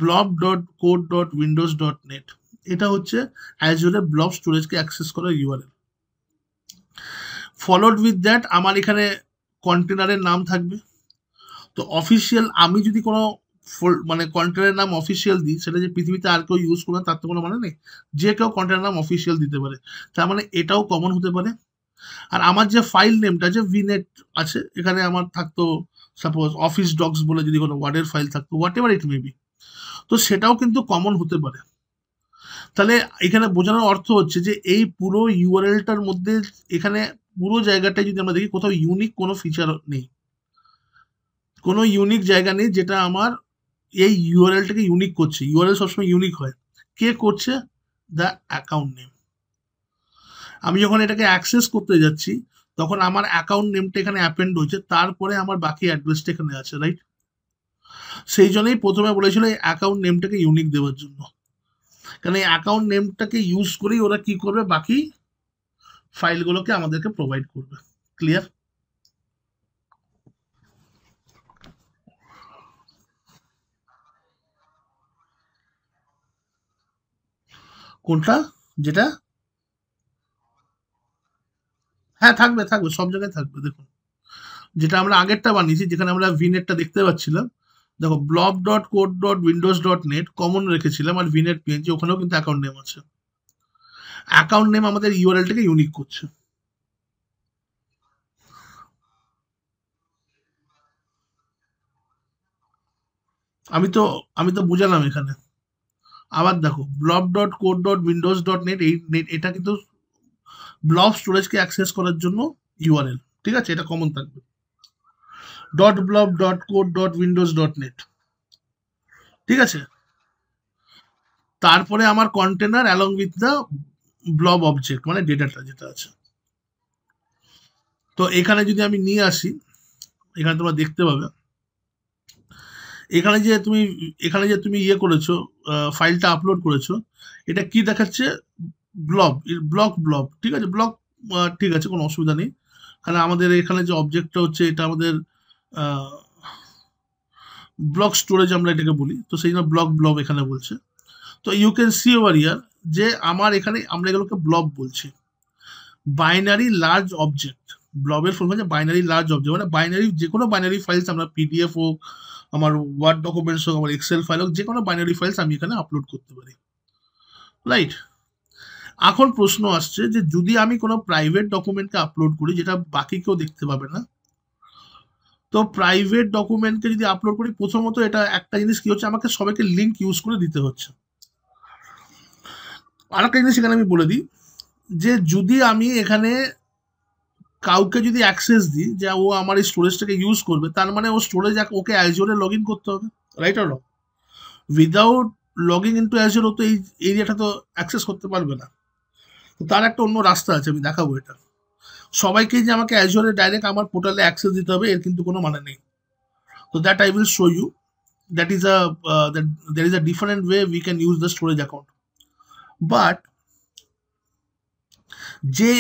blob.code.windows.net। এটা হচ্ছে অ্যাজুরের ব্লব স্টোরেজকে অ্যাক্সেস করার ইউআরএল। ফলোড উইথ দ্যাট আমার এখানে কন্টেনারের নাম থাকবে। তো অফিসিয়াল, আমি যদি কোনো মানে কন্টেনারের নাম অফিসিয়াল দিই, সেটা যে পৃথিবীতে আর কেউ ইউজ করবে তার তো কোনো মানে নেই। যে কেউ কন্টেনার নাম অফিসিয়াল দিতে পারে, তার মানে এটাও কমন হতে পারে। আর আমার যে ফাইল নেমটা যে ভিনেট আছে, এখানে আমার থাকতো সাপোজ অফিস ডক্স বলে যদি কোনো ওয়ার্ডের ফাইল থাকতো, what ever it may be, তো সেটাও কিন্তু কমন হতে পারে। তাহলে এখানে বোঝানোর অর্থ হচ্ছে যে এই পুরো ইউআরএলটার মধ্যে এখানে পুরো জায়গাটায় যদি আমরা দেখি, কোথাও ইউনিক কোনো ফিচার নেই, কোনো ইউনিক জায়গা নেই যেটা আমার এই ইউআরএলটাকে ইউনিক করছে। ইউআরএল সবসময় ইউনিক হয়, কে করছে? The account name. আমি যখন এটাকে অ্যাক্সেস করতে যাচ্ছি তখন আমার অ্যাকাউন্ট নেমটা এখানে অ্যাপেন্ড হয়েছে, তারপরে আমার বাকি অ্যাড্রেসটা এখানে আছে, রাইট? সেই জন্যই প্রথমে বলেছিল এই অ্যাকাউন্ট নেমটাকে ইউনিক দেওয়ার জন্য, কারণ এই অ্যাকাউন্ট নেমটাকে ইউজ করেই ওরা কি করবে, বাকি ফাইলগুলোকে আমাদেরকে প্রোভাইড করবে। ক্লিয়ার? কোনটা? যেটা? হ্যাঁ, থাকবে থাকবে, সব জায়গায় থাকবে। দেখুন, যেটা আমরা আগেরটা বানিয়েছি, যেখানে আমরা ভিনেটটা দেখতে পাচ্ছিলাম, দেখো blob.code.windows.net কমন রেখেছিলাম, আর ভিনেট পিএনজি ওখানেও কিন্তু অ্যাকাউন্ট নেম আছে। অ্যাকাউন্ট নেম আমাদের ইউআরএলটাকে ইউনিক করছে। আমি তো বুঝালাম এখানে। আবার দেখো blob.code.windows.net, এই এটা কিন্তু ব্লব স্টোরেজকে অ্যাক্সেস করার জন্য ইউআরএল, ঠিক আছে, এটা কমন থাকবে। .blob.code.windows.net, ঠিক আছে। তারপরে আমার container along with the blob object মানে ডেটাটা যেটা আছে। তো এখানে যদি আমি নিয়ে আসি, এখানে তোমরা দেখতে পাবে এখানে যে তুমি ইয়ে করেছো, ফাইলটা আপলোড করেছো, এটা কি দেখাচ্ছে? ব্লব, ঠিক আছে, ব্লক, ঠিক আছে, কোনো অসুবিধা নেই। কারণ আমাদের এখানে যে অবজেক্টটা হচ্ছে এটা আমাদের ব্লক স্টোরেজ আমরা এটাকে বলি, তো সেই জন্য ব্লব এখানে বলছে। তো ইউ ক্যান সি ওভার ইয়ার যে আমার এখানে আমরা এগুলোকে ব্লব বলছি, বাইনারি লার্জ অবজেক্ট। ব্লবের ফুল হচ্ছে বাইনারি লার্জ অবজেক্ট, মানে বাইনারি যে কোনো বাইনারি ফাইলস, আমরা পিডিএফ হোক, আমার ওয়ার্ড ডকুমেন্টস হোক, আমার এক্সেল ফাইল হোক, যে কোনো বাইনারি ফাইলস আমি এখানে আপলোড করতে পারি, রাইট। এখন প্রশ্ন আসছে যে যদি আমি কোনো প্রাইভেট ডকুমেন্টকে আপলোড করি যেটা বাকি কেউ দেখতে পাবে না, তো প্রাইভেট ডকুমেন্টকে যদি আপলোড করি, প্রথমত এটা একটা জিনিস কি হচ্ছে, আমাকে সবাইকে লিঙ্ক ইউজ করে দিতে হচ্ছে। আরেকটা জিনিস এখানে আমি বলে দিই যে যদি আমি এখানে কাউকে যদি অ্যাক্সেস দিই যে ও আমার এই স্টোরেজটাকে ইউজ করবে, তার মানে ও স্টোরেজ ওকে অ্যাজিওরে লগ ইন করতে হবে, রাইট আর রং? উইদাউট লগিং ইনটু অ্যাজিওর ও তো এই এরিয়াটা তো অ্যাক্সেস করতে পারবে না। তো তার একটা অন্য রাস্তা আছে, আমি দেখাবো এটা। সবাইকে যে আমাকে অ্যাজিওরে ডাইরেক্ট আমার পোর্টালে অ্যাক্সেস দিতে হবে এর কিন্তু কোনো মানে নেই। তো that I will show you, that is a there is a different way we can use the storage account. But যে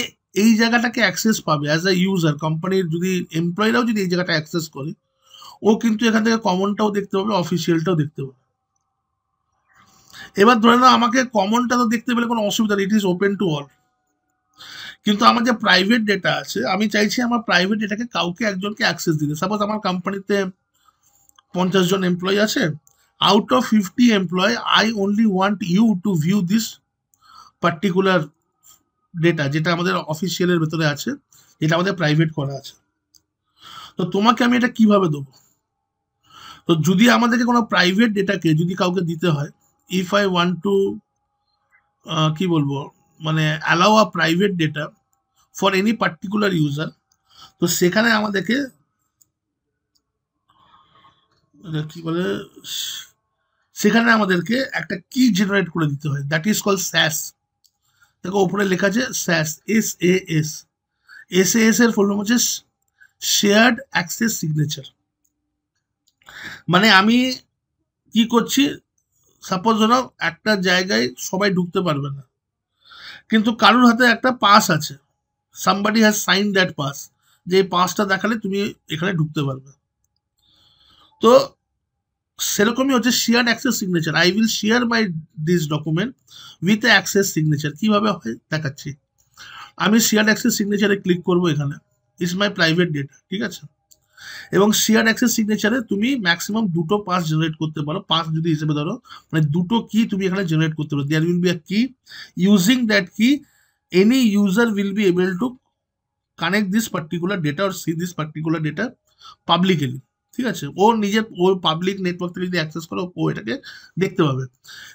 এই জায়গাটাকে অ্যাক্সেস পাবে অ্যাজ আ ইউজার, কোম্পানির যদি এমপ্লয়িরাও যদি এই জায়গাটা অ্যাক্সেস করে, ও কিন্তু এখান থেকে কমনটাও দেখতে পাবে, অফিসিয়ালটাও দেখতে পাবে। এবার ধরে নাও আমাকে কমনটা তো দেখতে পেলে কোনো অসুবিধা নেই, it is open to all. কিন্তু আমার যে প্রাইভেট ডেটা আছে, আমি চাইছি আমার প্রাইভেট ডেটাকে কাউকে একজনকে অ্যাক্সেস দিতে। সাপোজ আমার কোম্পানিতে 50 জন এমপ্লয়ি আছে, out of 50 employ I only want you to view this particular data, যেটা আমাদের অফিসিয়ালের ভেতরে আছে, যেটা আমাদের প্রাইভেট করা আছে। তো তোমাকে আমি এটা কিভাবে দেবো? তো যদি আমাদেরকে কোনো প্রাইভেট ডেটাকে যদি কাউকে দিতে হয়, ইফ আই ওয়ান্ট টু কি বলবো, মানে allow a private data for any particular user, তো সেখানে আমাদেরকে কি বলে, সেখানে আমাদেরকে একটা কি জেনারেট করে দিতে হয়, দ্যাট ইজ কল স্যাস। দেখো উপরে লেখা আছে স্যাস, SAS। SAS এর ফুল ফর্ম হচ্ছে শেয়ার্ড অ্যাক্সেস সিগনেচার। মানে আমি কি করছি, সাপোজ ধরো একটা জায়গায় সবাই ঢুকতে পারবে না, কিন্তু কারোর হাতে একটা পাস আছে, somebody has sign that pass, যে এই পাসটা দেখালে তুমি এখানে ঢুকতে পারবে। তো সেরকমই হচ্ছে shared access signature, I will share my this document with access signature. কিভাবে হয় দেখাচ্ছি। আমি শেয়ার্ড অ্যাক্সেস সিগনেচারে ক্লিক করবো, এখানে ইজ মাই প্রাইভেট ডেটা, ঠিক আছে। এবং শেয়ার অ্যাক্সেস সিগনেচারে তুমি ম্যাক্সিমাম দুটো পাস জেনারেট করতে পারো, পাস যদি হিসেবে ধরো, মানে দুটো কি তুমি এখানে জেনারেট করতে পারো। দেয়ার উইল বি আ কি, ইউজিং দ্যাট কি any user will be able to connect this particular data or C this particular data publicly, ঠিক আছে। ও নিজের ও পাবলিক নেটওয়ার্ক থেকে যদি অ্যাক্সেস করো, ও এটাকে দেখতে পাবে।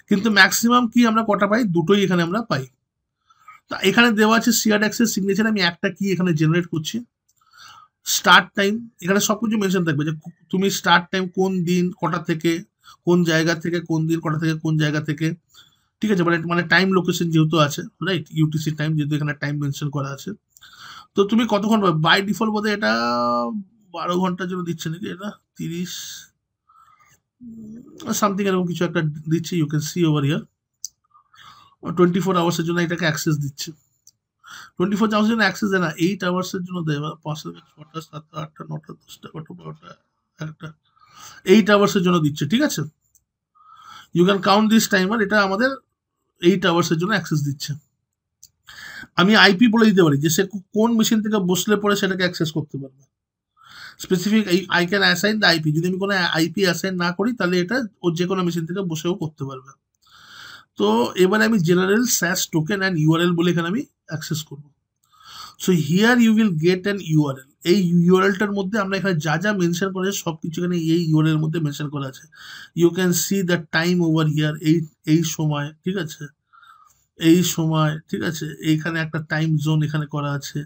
কিন্তু ম্যাক্সিমাম কি আমরা কটা পাই? দুটোই এখানে আমরা পাই। তা এখানে দেওয়া আছে শেয়ার্ড অ্যাক্সেস সিগনেচার, আমি একটা কি এখানে জেনারেট করছি। স্টার্ট টাইম, এখানে সবকিছু মেনশন থাকবে যে তুমি স্টার্ট টাইম কোন দিন কটা থেকে কোন জায়গা থেকে, কোন দিন কটা থেকে কোন জায়গা থেকে, ঠিক আছে। মানে টাইম লোকেশন যেহেতু আছে, রাইট, ইউটিসি টাইম যেহেতু এখানে টাইম মেনশন করা আছে। তো তুমি কতক্ষণ পাবে? বাই ডিফল্ট বোধহয় এটা 12 ঘন্টার জন্য দিচ্ছে নাকি, এটা 30 সামথিং এরকম কিছু একটা দিচ্ছে। You can see over here 24 আওয়ার্সের জন্য এটাকে অ্যাক্সেস দিচ্ছে। 24 আওয়ার্সের জন্য অ্যাক্সেস দেয় না, 8 আওয়ার্সের জন্য দেয়, 5টা 6টা 7টা 8টা 9টা 10টা 11টা 12টা 1টা 8 আওয়ার্সের জন্য দিচ্ছে, ঠিক আছে। You can count this timer, এটা আমাদের 8 আওয়ার্সের জন্য অ্যাক্সেস দিচ্ছে। আমি আইপি বলে দিতে পারি যে সে কোন মেশিন থেকে বসলে পরে সেটাকে অ্যাক্সেস করতে পারবে। Specific I can assign the IP, যদি আমি কোনো আইপি অ্যাসাইন না করি তাহলে এটা ও যে কোনো মেশিন থেকে বসেও করতে পারবে। তো এবারে আমি general SAS token and URL বলে এখানে আমি অ্যাক্সেস করব। So here you will get an URL. এই ইউআরএলটার মধ্যে আমরা এখানে যা যা মেনশন করেছি সব কিছু এখানে এই ইউআরএল এর মধ্যে মেনশন করা আছে। You can see the time over here, এই সময়, ঠিক আছে, এই সময়, ঠিক আছে। এইখানে একটা টাইম জোন এখানে করা আছে,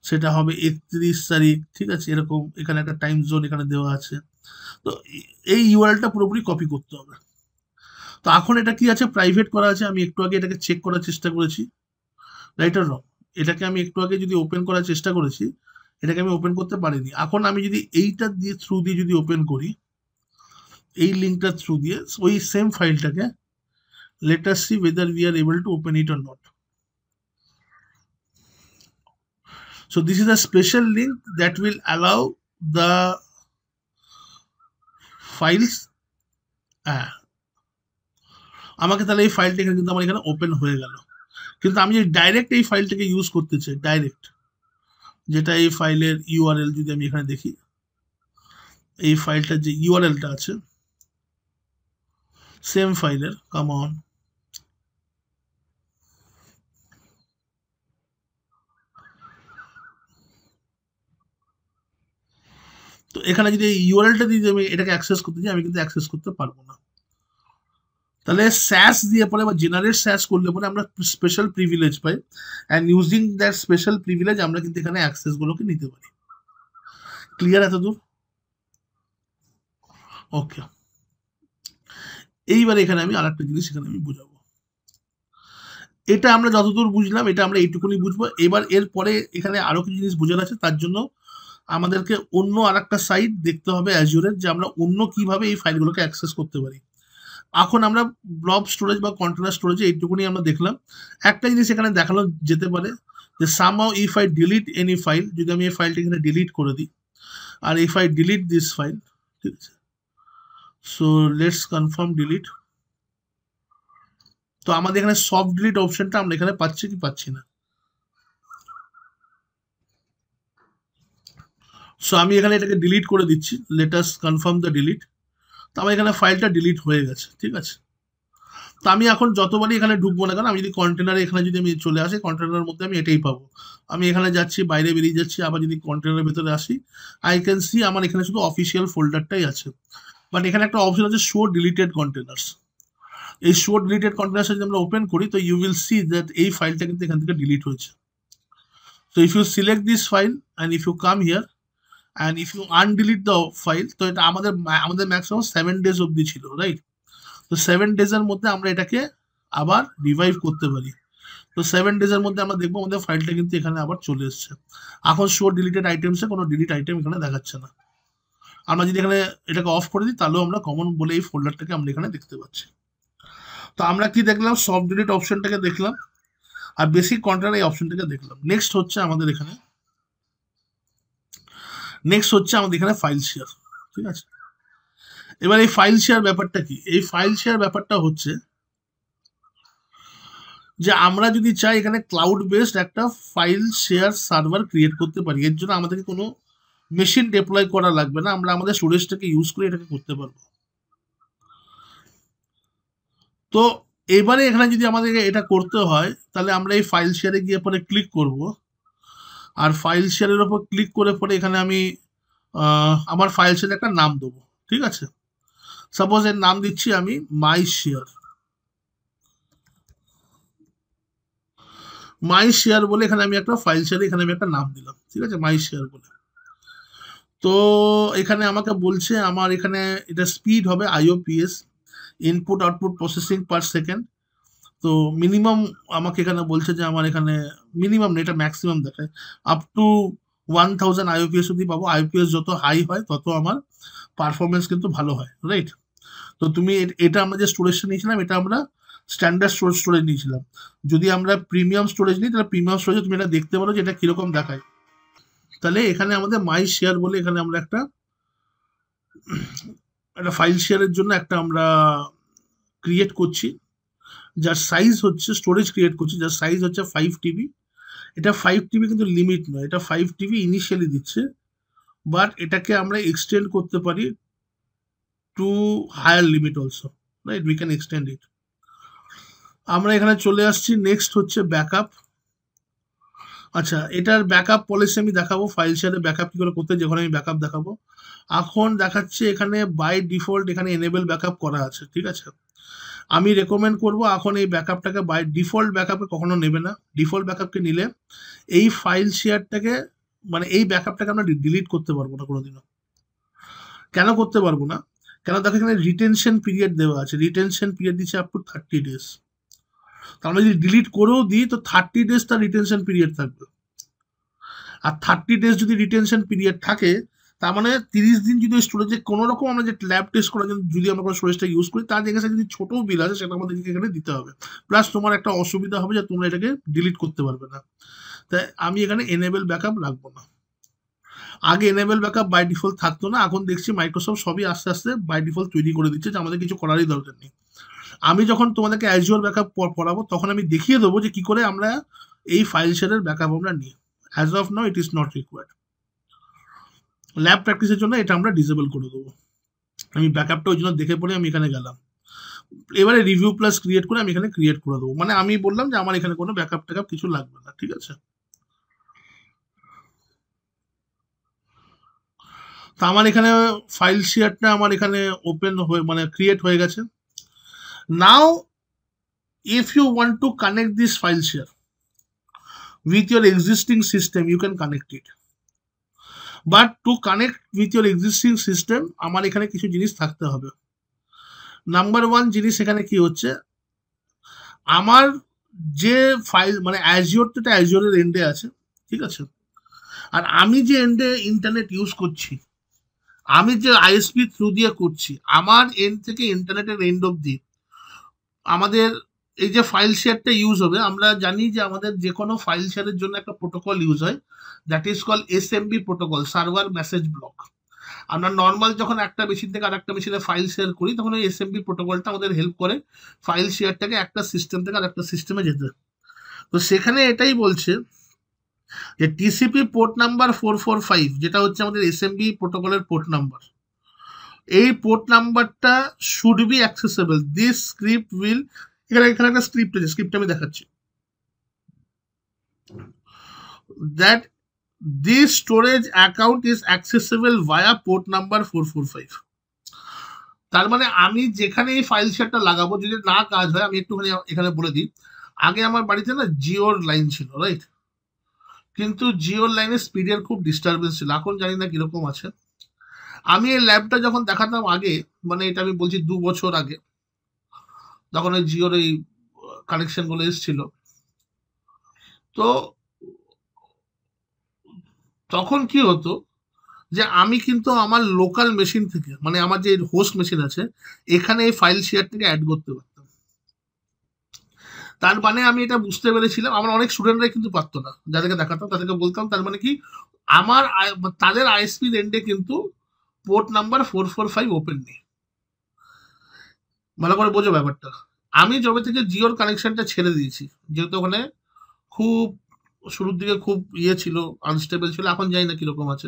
সেটা হবে 31 তারিখ, ঠিক আছে, এরকম এখানে একটা টাইম জোন এখানে দেওয়া আছে। তো এই ইউআরএলটা পুরোপুরি কপি করতে হবে। তো এখন এটা কি আছে, প্রাইভেট করা আছে, আমি একটু আগে এটাকে চেক করার চেষ্টা করেছি, রাইট আর রং। এটাকে আমি একটু আগে যদি ওপেন করার চেষ্টা করেছি, এটাকে আমি ওপেন করতে পারিনি। এখন আমি যদি এইটা দিয়ে থ্রু দিয়ে যদি ওপেন করি, এই লিঙ্কটা থ্রু দিয়ে ওই same ফাইলটাকে, let us see whether we are able to open it or not. So this is a special link that will allow the files, আমাকে তাহলে এই ফাইলটা এখানে কিন্তু আমার এখানে ওপেন হয়ে গেল। কিন্তু আমি যদি ডাইরেক্ট এই ফাইলটাকে ইউজ করতে চাই, ডাইরেক্ট, যেটা এই ফাইলের ইউআরএল, যদি আমি এখানে দেখি এই ফাইলটার যে ইউআরএলটা আছে সেম ফাইলের, কাম অন, তো এখানে যদি এই ইউআরএলটা দিয়ে আমি এটাকে অ্যাক্সেস করতে চাই, আমি কিন্তু অ্যাক্সেস করতে পারবো না। তাহলে স্যাস দিয়ে পরে বা জেনারেট স্যাস করলে পরে আমরা special privilege pi, and using that special privilege আমরা কিন্তু এখানে অ্যাক্সেস গুলোকে নিতে পারি। ক্লিয়ার এতদূর? ওকে, এইবার এখানে আমি আরেকটা জিনিস এখানে আমি বুঝাবো। এটা আমরা যতদূর বুঝলাম, এটা আমরা এইটুকুনি বুঝবো। এবার এরপরে এখানে আরো কিছু জিনিস বোঝার আছে, তার জন্য আমাদেরকে অন্য আরেকটা সাইট দেখতে হবে অ্যাজিওরের, যে আমরা অন্য কিভাবে এই ফাইলগুলোকে অ্যাক্সেস করতে পারি। এখন আমরা ব্লব স্টোরেজ বা কন্টেনার স্টোরেজে এইটুকুনি আমরা দেখলাম। একটা জিনিস এখানে দেখানো যেতে পারে যে somehow if I delete any file, যদি আমি এই ফাইলটা এখানে ডিলিট করে দিই, আর if I delete this file, ঠিক আছে, সো লেটস কনফার্ম ডিলিট। তো আমাদের এখানে সফট ডিলিট অপশনটা আমরা এখানে পাচ্ছি কি পাচ্ছি না। সো আমি এখানে এটাকে ডিলিট করে দিচ্ছি, let us confirm the delete. তো আমার এখানে ফাইলটা ডিলিট হয়ে গেছে, ঠিক আছে। তো আমি এখন যতবারই এখানে ঢুকবো না কেন, আমি যদি কন্টেনারে এখানে যদি আমি চলে আসি, কন্টেনারের মধ্যে আমি এটাই পাবো। আমি এখানে যাচ্ছি, বাইরে বেরিয়ে যাচ্ছি, আবার যদি কন্টেনারের ভেতরে আসি, আই ক্যান সি আমার এখানে শুধু অফিসিয়াল ফোল্ডারটাই আছে। বাট এখানে একটা অপশন আছে শো ডিলিটেড কন্টেনার্স। এই শো ডিলিটেড কন্টেনার্স যদি আমরা ওপেন করি, তো ইউ উইল সি দ্যাট এই ফাইলটা কিন্তু এখান থেকে ডিলিট হয়েছে। তো if you select this file and if you come here and if you undelete the file, তো এটা আমাদের ম্যাক্সিমাম 7 days অবধি ছিল, রাইট। তো 7 days-এর মধ্যে আমরা এটাকে আবার রিভাইভ করতে পারি। তো 7 days-এর মধ্যে আমরা দেখবো আমাদের ফাইলটা কিন্তু এখানে আবার চলে এসছে। এখন শো ডিলিটেড আইটেমসে কোনো ডিলিট আইটেম এখানে দেখাচ্ছে না। আমরা যদি এখানে এটাকে অফ করে দিই, তাহলেও আমরা কমন বলে এই ফোল্ডারটাকে আমরা এখানে দেখতে পাচ্ছি। তো আমরা কি দেখলাম, সফট ডিলিট অপশনটাকে দেখলাম, আর বেসিক কন্টেনার এই অপশনটাকে দেখলাম। নেক্সট হচ্ছে আমাদের এখানে ফাইল শেয়ার, ঠিক আছে। এবার এই ফাইল শেয়ার ব্যাপারটা কি? এই ফাইল শেয়ার ব্যাপারটা হচ্ছে যে আমরা যদি চাই এখানে ক্লাউড বেসড একটা ফাইল শেয়ার সার্ভার ক্রিয়েট করতে পারি। এর জন্য আমাদেরকে কোনো মেশিন ডেপ্লয় করা লাগবে না, আমরা আমাদের স্টোরেজটাকে ইউজ করে এটাকে করতে পারবো। তো এবারে এখানে যদি আমাদেরকে এটা করতে হয়, তাহলে আমরা এই ফাইল শেয়ারে গিয়ে পরে ক্লিক করব, আর ফাইল শেয়ারের ওপর ক্লিক করে পরে এখানে আমি আমার ফাইল শেয়ারে একটা নাম দেবো, ঠিক আছে। সাপোজ এর নাম দিচ্ছি আমি মাই শেয়ার। বলে এখানে আমি একটা ফাইল শেয়ারে এখানে আমি একটা নাম দিলাম, ঠিক আছে, মাই শেয়ার বলে। তো এখানে আমাকে বলছে আমার এখানে এটা স্পিড হবে IOPS, input output processing per second. তো মিনিমাম আমাকে এখানে বলছে যে আমার এখানে মিনিমাম না, এটা ম্যাক্সিমাম দেখায়, আপ টু 1000 IOPS অব্দি পাবো। IOPS যত হাই হয় তত আমার পারফরমেন্স কিন্তু ভালো হয়, রাইট। তো তুমি এটা আমরা যে স্টোরেজটা নিয়েছিলাম, এটা আমরা স্ট্যান্ডার্ড স্টোরেজ নিয়েছিলাম। যদি আমরা প্রিমিয়াম স্টোরেজ নিই, তাহলে প্রিমিয়াম স্টোরেজে তুমি এটা দেখতে পারো যে এটা কিরকম দেখায়। তাহলে এখানে আমাদের মাই শেয়ার বলে এখানে আমরা একটা ফাইল শেয়ারের জন্য একটা আমরা ক্রিয়েট করছি, যার সাইজ হচ্ছে, স্টোরেজ ক্রিয়েট করছি যার সাইজ হচ্ছে 5 TB। এটা 5 TB কিন্তু লিমিট নয়, এটা 5 TB ইনিশিয়ালি দিচ্ছে, বাট এটাকে আমরা এক্সটেন্ড করতে পারি to higher limit also, right, we can extend it. আমরা এখানে চলে আসছি, নেক্সট হচ্ছে ব্যাকআপ। আচ্ছা, এটার ব্যাকআপ পলিসি আমি দেখাবো, ফাইল শেয়ারে ব্যাকআপ কি করে করতে, যখন আমি ব্যাকআপ দেখাবো। এখন দেখাচ্ছে এখানে বাই ডিফল্ট এখানে এনেবল ব্যাকআপ করা আছে, ঠিক আছে। আমি রেকমেন্ড করব এখন এই ব্যাকআপটাকে বাই ডিফল্ট ব্যাকআপে কখনো নেবে না। ডিফল্ট ব্যাকআপকে নিলে এই ফাইল শেয়ারটাকে মানে এই ব্যাকআপটাকে আমরা ডিলিট করতে পারবো না কোনোদিনও। কেন করতে পারবো না? কেন দেখো এখানে রিটেনশন পিরিয়ড দেওয়া আছে, রিটেনশন পিরিয়ড দিচ্ছে আপ টু 30 days। তার মানে যদি ডিলিট করেও দিই তো 30 days তার রিটেনশন পিরিয়ড থাকবে। আর 30 days যদি রিটেনশন পিরিয়ড থাকে তার মানে 30 দিন যদি স্টোরেজে কোনো রকম আমরা যে ল্যাব টেস্ট করার জন্য যদি আমরা কোনো স্টোরেজটা ইউজ করি তার জায়গায় যদি ছোট বিল আছে সেটা আমাদের এখানে দিতে হবে। প্লাস তোমার একটা অসুবিধা হবে যে তোমরা এটাকে ডিলিট করতে পারবে না। তাই আমি এখানে এনেবল ব্যাকআপ রাখবো না। আগে এনেবল ব্যাকআপ বাই ডিফল্ট থাকতো না, এখন দেখছি মাইক্রোসফট সবই আস্তে আস্তে বাই ডিফল্ট তৈরি করে দিচ্ছে যে আমাদের কিছু করারই দরকার নেই। আমি যখন তোমাদেরকে অ্যাজুয়ার ব্যাকআপ পড়াবো তখন আমি দেখিয়ে দেবো যে কি করে আমরা এই ফাইল শেয়ারের ব্যাকআপ আমরা নিই। As of now it is not required. Lab প্র্যাকটিসের জন্য এটা আমরা ডিসেবল করে দেবো। আমি ব্যাকআপটা ওই জন্য দেখে পড়ে আমি এখানে গেলাম। এবারে রিভিউ প্লাস ক্রিয়েট করে আমি এখানে ক্রিয়েট করে দেবো, মানে আমি বললাম যে আমার এখানে কোনো ব্যাকআপ ট্যাকআপ কিছু লাগবে না, ঠিক আছে। তা আমার এখানে ফাইল শেয়ারটা আমার এখানে ওপেন হয়ে মানে ক্রিয়েট হয়ে গেছে। নাও if you want to connect this file share with your existing system you can connect it, but to connect with your existing system আমার এখানে কিছু জিনিস থাকতে হবে। নাম্বার ওয়ান জিনিস এখানে কি হচ্ছে, আমার যে ফাইল মানে অ্যাজিওর তো অ্যাজিওরের এন্ডে আছে, ঠিক আছে। আর আমি যে এন্ডে ইন্টারনেট ইউজ করছি, আমি যে আইএসপি থ্রু দিয়ে করছি, আমার এন্ড থেকে ইন্টারনেটের এন্ড অবধি আমাদের এই যে ফাইল শেয়ারটা ইউজ হবে, আমরা জানি যে আমাদের যে কোনো ফাইল শেয়ারের জন্য একটা প্রোটোকল ইউজ হয়, that is call SMB protocol, server message block. আমরা নর্মাল যখন একটা মেশিন থেকে আর একটা মেশিনে ফাইল শেয়ার করি তখন ওই এসএমবি প্রোটোকলটা আমাদের হেল্প করে ফাইল শেয়ারটাকে একটা সিস্টেম থেকে আর একটা সিস্টেমে যেতে। তো সেখানে এটাই বলছে যে টিসিপি পোর্ট নাম্বার 445 যেটা হচ্ছে আমাদের এসএমবি প্রোটোকলের পোর্ট নাম্বার, এই পোর্ট নাম্বারটা should be accessible. This script will, এখানে এখানে একটা স্ক্রিপ্ট আছে, স্ক্রিপ্ট আমি দেখাচ্ছি। That this storage account is accessible via port number 445। তার মানে আমি যেখানে এই ফাইল শেয়ারটা লাগাবো যদি না কাজ হয়, আমি একটুখানি এখানে বলে দিই। আগে আমার বাড়িতে না জিওর লাইন ছিল, রাইট, কিন্তু জিওর লাইনের স্পিডের খুব ডিস্টারবেন্স ছিল, এখন জানি না কিরকম আছে। আমি এই ল্যাবটা যখন দেখাতাম আগে, মানে এটা আমি বলছি 2 বছর আগে, যখন ওই জিওর এই কানেকশন গুলো এসেছিল, তো তখন কি হতো যে আমি কিন্তু আমার লোকাল মেশিন থেকে মানে আমার যে হোস্ট মেশিন আছে এখানে এই ফাইল শেয়ারটাকে অ্যাড করতে পারতাম। তার মানে আমি এটা বুঝতে পেরেছিলাম, আমার অনেক স্টুডেন্টরা কিন্তু পারতো না, যাদেরকে দেখাতাম তাদেরকে বলতাম তার মানে কি আমার তাদের আইএসপি এন্ডে কিন্তু পোর্ট নাম্বার 445 ওপেন নেই। ভালো করে বোঝো ব্যাপারটা। আমি যবে থেকে জিওর কানেকশনটা ছেড়ে দিয়েছি, যেহেতু ওখানে খুব শুরুর দিকে খুব ইয়ে ছিল, আনস্টেবল ছিল, এখন জানি না কিরকম আছে।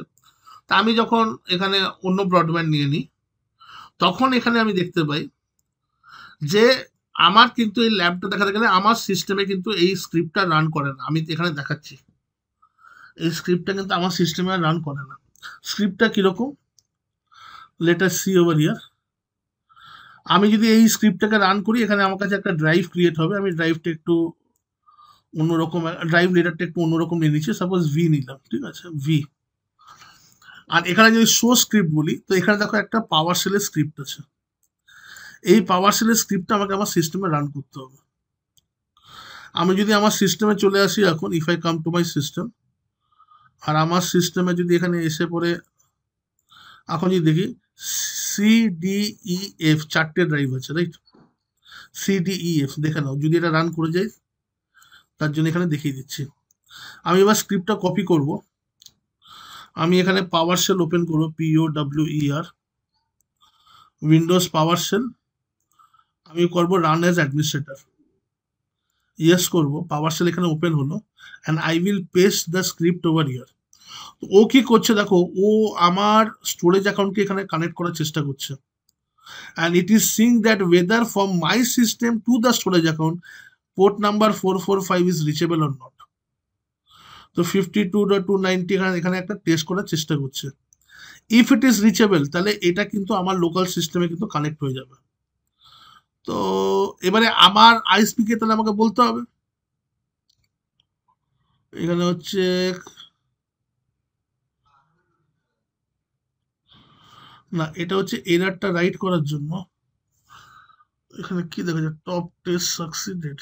তা আমি যখন এখানে অন্য ব্রডব্যান্ড নিয়ে নিই তখন এখানে আমি দেখতে পাই যে আমার কিন্তু এই ল্যাবটা দেখাতে গেলে আমার সিস্টেমে কিন্তু এই স্ক্রিপ্টটা রান করে না। আমি এখানে দেখাচ্ছি এই স্ক্রিপ্টটা কিন্তু আমার সিস্টেমে রান করে না। স্ক্রিপ্টটা কিরকম, late us C over here. আমি যদি এই স্ক্রিপ্টটাকে রান করি এখানে আমার কাছে একটা ড্রাইভ ক্রিয়েট হবে। আমি ড্রাইভটা একটু অন্যরকম, ড্রাইভ লেটারটা একটু অন্যরকম নিয়ে নিচ্ছি, সাপোজ ভি নিলাম, ঠিক আছে, ভি। আর এখানে যদি শো স্ক্রিপ্ট বলি তো এখানে দেখো একটা পাওয়ার শেলের স্ক্রিপ্ট আছে। এই পাওয়ার শেলের স্ক্রিপ্টটা আমাকে আমার সিস্টেমে রান করতে হবে। আমি যদি আমার সিস্টেমে চলে আসি এখন, if I come to my system, আর আমার সিস্টেমে যদি এখানে এসে পড়ে এখন যদি দেখি CDEF 4টে ড্রাইভ আছে, রাইট, CDEF দেখে নাও। যদি এটা রান করে যাই তার জন্য এখানে দেখিয়ে দিচ্ছি। আমি এবার স্ক্রিপ্টটা কপি করব। আমি এখানে পাওয়ার শেল ওপেন করবো, POWER, উইন্ডোজ পাওয়ার শেল। আমি করব রান অ্যাজ অ্যাডমিনিস্ট্রেটর, ইয়েস করব। পাওয়ার শেল এখানে ওপেন হলো and I will paste the script over here. ও কি করছে দেখো, ও আমার স্টোরেজ অ্যাকাউন্টকে এখানে কানেক্ট করার চেষ্টা করছে, and it is seeing that whether from my system to the storage account port number 445 is reachable or not. তো 52.290 এখানে একটা টেস্ট করার চেষ্টা করছে। ইফ ইট ইজ রিচেবল তাহলে এটা কিন্তু আমার লোকাল সিস্টেমে কিন্তু কানেক্ট হয়ে যাবে। তো এবারে আমার আইএসপি কে তাহলে আমাকে বলতে হবে। এখানে হচ্ছে না, এটা হচ্ছে এরারটা রাইট করার জন্য। এখানে কি দেখা যায়, টপ টেস্ট সাকসিডেড,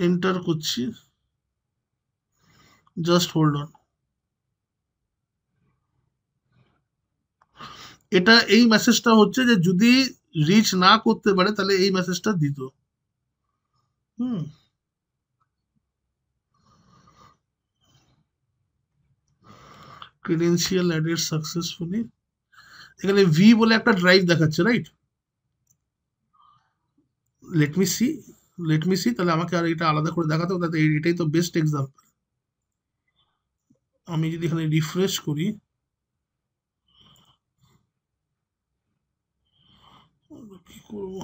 এন্টার করছি, জাস্ট হোল্ড অন। এটা এই মেসেজটা হচ্ছে যে যদি রিচ না করতে পারে তাহলে এই মেসেজটা দিত। হুম, ক্রেডেনশিয়াল অ্যাডেড সাকসেসফুলি, এখানে ভি বলে একটা ড্রাইভ দেখাচ্ছে, right? Let me see, let me see, তাহলে আমাকে আর এটা আলাদা করে দেখাতে হবে, তাতে এটাই তো বেস্ট এক্সাম্পল। আমি যদি এখানে রিফ্রেশ করি, কি করবো,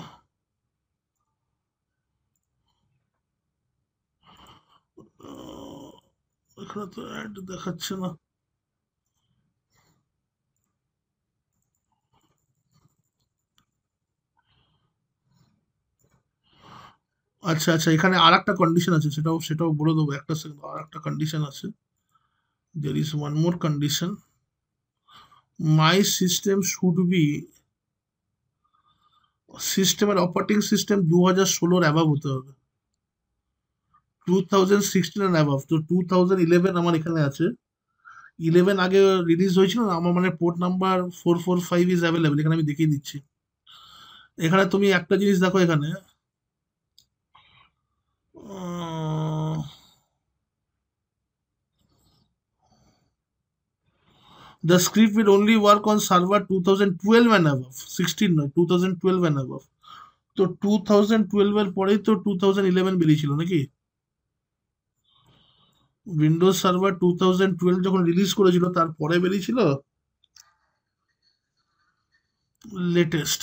এখানে তো অ্যাড দেখাচ্ছে না। আচ্ছা আচ্ছা, এখানে আর একটা কন্ডিশন আছে, সেটাও সেটাও বলে দেবো, একটা সেকেন্ড, আর একটা কন্ডিশন আছে। There is one more condition, my system should be, সিস্টেমের অপারেটিং সিস্টেম 2016 অ্যাভাব হতে হবে, 2016 অ্যান্ড অ্যাভাব। তো 2011 আমার এখানে আছে, 11 আগে রিলিজ হয়েছিল না আমার, মানে পোর্ট নাম্বার 445 ইজ অ্যাভেলেবল, এখানে আমি দেখিয়ে দিচ্ছি। এখানে তুমি একটা জিনিস দেখো, এখানে the script will only work on server 2012 and above, 16 নয়, 2012 and above। তো 2012 এর পরেই তো 2011 বেরিয়েছিল নাকি? উইন্ডোজ সার্ভার 2012 যখন রিলিজ করেছিল তারপরে বেরিয়েছিল লেটেস্ট।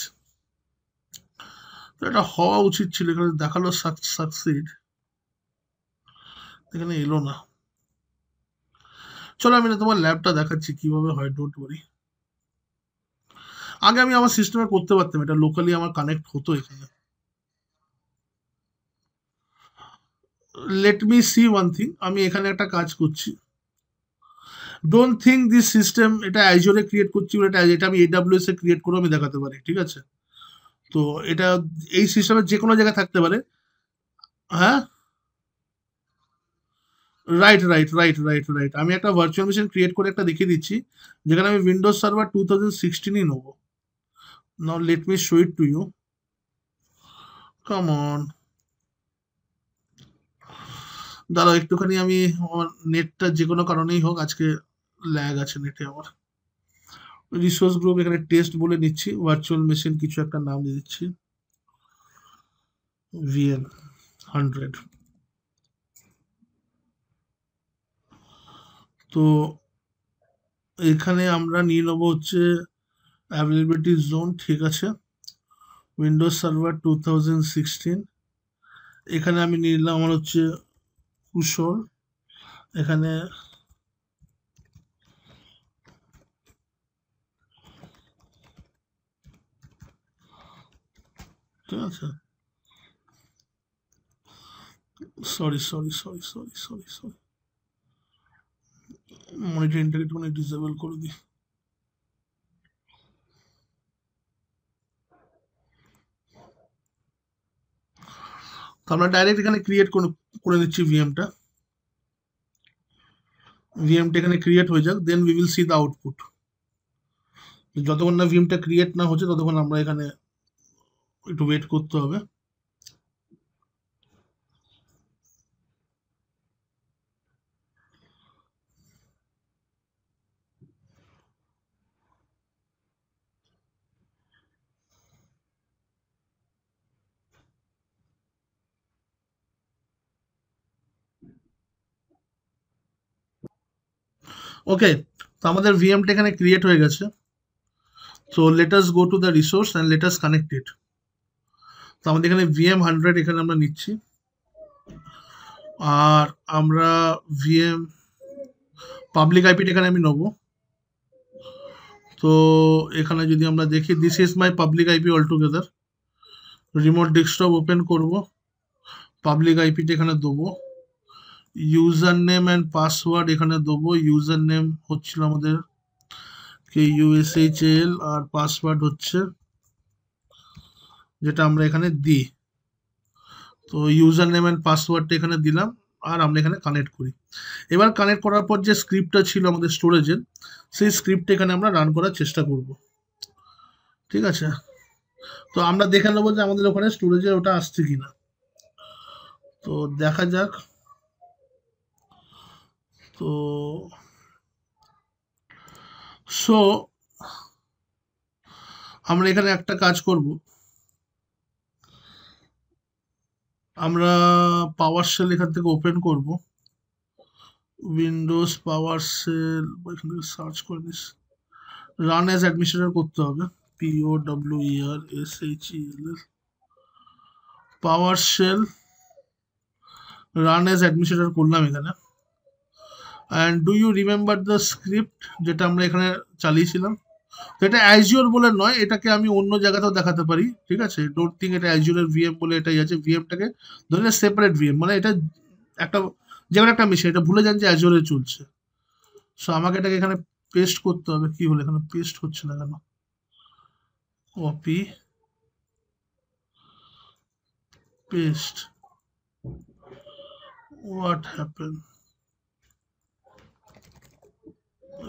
তো এটা হওয়া উচিত ছিল, এখানে দেখালো সাকসিড, এখানে এলো না। চলো আমি না তোমার ল্যাবটা দেখাচ্ছি কিভাবে হয়, ডোন্ট ওয়ারি। আগে আমি আমার সিস্টেমে করতে পারতাম, এটা লোকালি আমার কানেক্ট হতো এখানে। Let me see one thing, আমি এখানে একটা কাজ করছি, ডোন্ট থিঙ্ক দিস সিস্টেম, এটা অ্যাজোরে ক্রিয়েট করছি বলে এটা আমি এডাব্লিউএস এ ক্রিয়েট করে আমি দেখাতে পারি, ঠিক আছে? তো এটা এই সিস্টেমের যে কোনো জায়গায় থাকতে পারে। হ্যাঁ, right right right right right, আমি একটা ভার্চুয়াল মেশিন ক্রিয়েট করে একটা দেখিয়ে দিচ্ছি, যেখানে আমি উইন্ডোজ সার্ভার 2016ই নেবো। Now let me show it to you, come on. দাঁড়াও একটুখানি, আমি আমার নেটটা যে কোনো কারণেই হোক আজকে ল্যাগ আছে নেটে আমার। রিসোর্স গ্রুপ এখানে টেস্ট বলে নিচ্ছি, ভার্চুয়াল মেশিন কিছু একটা নাম দিয়ে দিচ্ছি, ভিএম 100। তো এখানে আমরা নিয়ে নেবো হচ্ছে অ্যাভেলেবিলিটি জোন, ঠিক আছে, উইন্ডোজ সার্ভার 2016। এখানে আমি নিলাম আমার হচ্ছে কুশল, এখানে ঠিক আছে, sorry sorry sorry sorry sorry sorry, মনিটরিংটাকে একটুখানি ডিসেবল করে দিই। তো আমরা ডাইরেক্ট এখানে ক্রিয়েট করে নিচ্ছি ভিএমটা, ভিএমটা এখানে ক্রিয়েট হয়ে যাক, then we will see the output. যতক্ষণ না ভিএমটা ক্রিয়েট না হচ্ছে ততক্ষণ আমরা এখানে একটু ওয়েট করতে হবে। ওকে, তো আমাদের ভিএমটা এখানে ক্রিয়েট হয়ে গেছে। So let us go to the resource and let us connect it. তো আমাদের এখানে ভিএম 100 এখানে আমরা নিচ্ছি, আর আমরা ভিএম পাবলিক আইপিটা এখানে আমি নেবো। তো এখানে যদি আমরা দেখি, this is my public IP all together, remote desktop open করব, পাবলিক আইপিটা এখানে দেবো, ইউজার নেম অ্যান্ড পাসওয়ার্ড এখানে দেবো। ইউজার নেম হচ্ছিল আমাদের KUSHL আর পাসওয়ার্ড হচ্ছে যেটা আমরা এখানে দিই। তো ইউজার নেম অ্যান্ড পাসওয়ার্ডটা এখানে দিলাম আর আমরা এখানে কানেক্ট করি। এবার কানেক্ট করার পর যে স্ক্রিপ্টটা ছিল আমাদের স্টোরেজের, সেই স্ক্রিপ্টটা এখানে আমরা রান করার চেষ্টা করব। ঠিক আছে, তো আমরা দেখে নেবো যে আমাদের ওখানে স্টোরেজে ওটা আসছে কিনা। তো দেখা যাক। তো সো আমরা এখানে একটা কাজ করব, আমরা পাওয়ার শেল এখান থেকে ওপেন করব, উইন্ডোজ পাওয়ার শেল এখান থেকে সার্চ করে নিস, রান অ্যাজ অ্যাডমিনিস্ট্রেটর করতে হবে, POWERSHEL, powershell run as administrator করলাম এখানে। And do you remember the script যেটা আমরা এখানে চালিয়েছিলাম? তো এটা অ্যাজিওর বলে নয়, এটাকে আমি অন্য জায়গাতেও দেখাতে পারি। ঠিক আছে, ডোন্ট থিঙ্ক এটা অ্যাজিওরের ভিএম বলে এটাই আছে। ভিএমটাকে ধরে সেপারেট ভিএম, মানে এটা একটা যে কোনো একটা মেশিন, এটা ভুলে যান যে অ্যাজিওরে চলছে। সো আমাকে এটাকে এখানে পেস্ট করতে হবে। কি হলো এখানে পেস্ট হচ্ছে না কেন? Copy paste, what happen?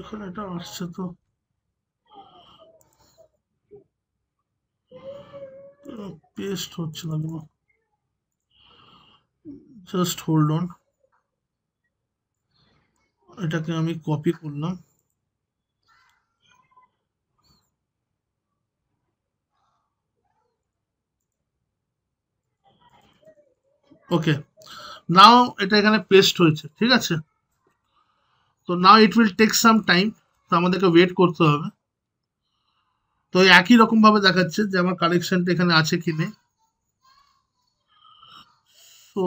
এখানে এটা আসছে তো, পেস্ট হচ্ছে না কেন? জাস্ট হোল্ড অন, এটাকে আমি কপি করলাম। ওকে, নাও এটা এখানে পেস্ট হয়েছে। ঠিক আছে, তো now it will take some time, তো আমাদেরকে ওয়েট করতে হবে। তো একই রকম ভাবে দেখাচ্ছে যে আমার কানেকশনটা এখানে আছে কি নেই। তো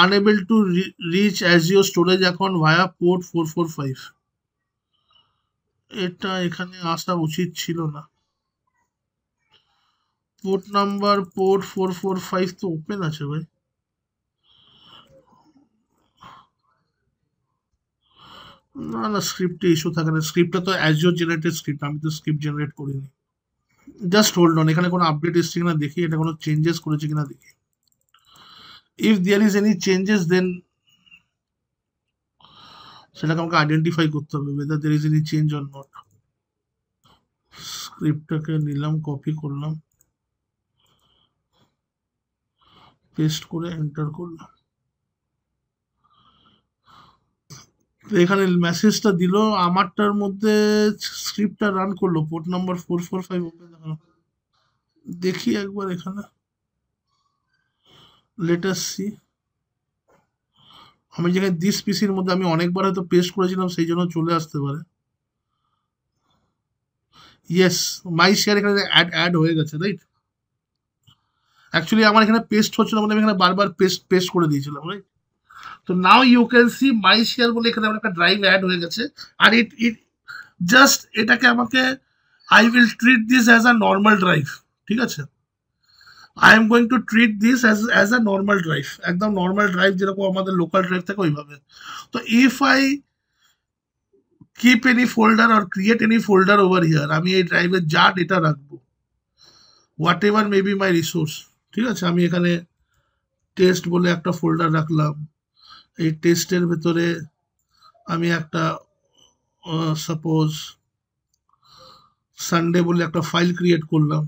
unable to reach Azure storage account via port 445, এটা এখানে আসা উচিত ছিল না। পোর্ট 445 তো ওপেন আছে ভাই। না না, স্ক্রিপ্টে ইস্যু থাকে না, স্ক্রিপ্টটা তো অ্যাজিও জেনারেটেড স্ক্রিপ্ট, আমি তো স্ক্রিপ্ট জেনারেট করিনি। জাস্ট হোল্ড অন, এখানে কোনো আপডেট এসছে কিনা দেখি, এটা কোনো চেঞ্জেস করেছে কিনা দেখি। If there is any changes then সেটাকে আমাকে আইডেন্টিফাই করতে হবে, whether there is any change or not। স্ক্রিপ্টটাকে নিলাম, কপি করলাম, পেস্ট করে এন্টার করলাম। তো এখানে মেসেজটা দিল, আমারটার মধ্যে স্ক্রিপ্টটা রান করলো, পোর্ট নাম্বার 445 ওপেন দেখানো। দেখি একবার এখানে, লেট আস সি। আমি যেখানে দিস পিসির মধ্যে আমি অনেকবার হয়তো পেস্ট করেছিলাম, সেই জন্য চলে আসতে পারে। ইয়েস, মাই শেয়ার এখানে অ্যাড অ্যাড হয়ে গেছে, রাইট? অ্যাকচুয়ালি আমার এখানে পেস্ট হচ্ছিল, মানে আমি এখানে বারবার পেস্ট পেস্ট করে দিয়েছিলাম, রাইট? তো now you can see my share বলে এখানে আমার একটা ড্রাইভ অ্যাড হয়ে গেছে। আর ইট ইট জাস্ট এটাকে আমাকে, I will treat this as a normal drive. ঠিক আছে, I am going to treat this as a normal drive, একদম নর্মাল ড্রাইভ যেরকম আমাদের লোকাল ড্রাইভ থাকে ওইভাবে। তো if I keep any folder or create any folder over here, আমি এই ড্রাইভে যা ডেটা রাখবো, what ever may be my resource. ঠিক আছে, আমি এখানে টেস্ট বলে একটা ফোল্ডার রাখলাম, এই টেস্টের ভেতরে আমি একটা সাপোজ সানডে বলে একটা ফাইল ক্রিয়েট করলাম,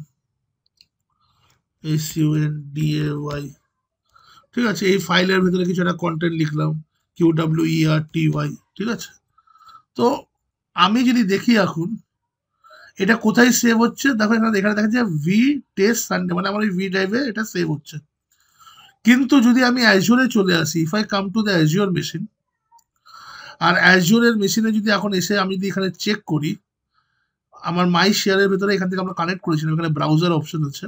SUNDAY। ঠিক আছে, এই ফাইলের ভিতরে কিছু একটা কন্টেন্ট লিখলাম, QWERTY। ঠিক আছে, তো আমি যদি দেখি এখন এটা কোথায় সেভ হচ্ছে, দেখো এখানে এখানে দেখা যাচ্ছে ভি টেস্ট সানডে, মানে আমার এই ভি ড্রাইভে এটা সেভ হচ্ছে। কিন্তু যদি আমি অ্যাজিওরে চলে আসি, if I come to the Azure machine, আর অ্যাজিওরের মেশিনে যদি এখন এসে আমি যদি এখানে চেক করি, আমার মাই শেয়ারের ভেতরে এখান থেকে আমরা কানেক্ট করেছিলাম, এখানে ব্রাউজার অপশন আছে।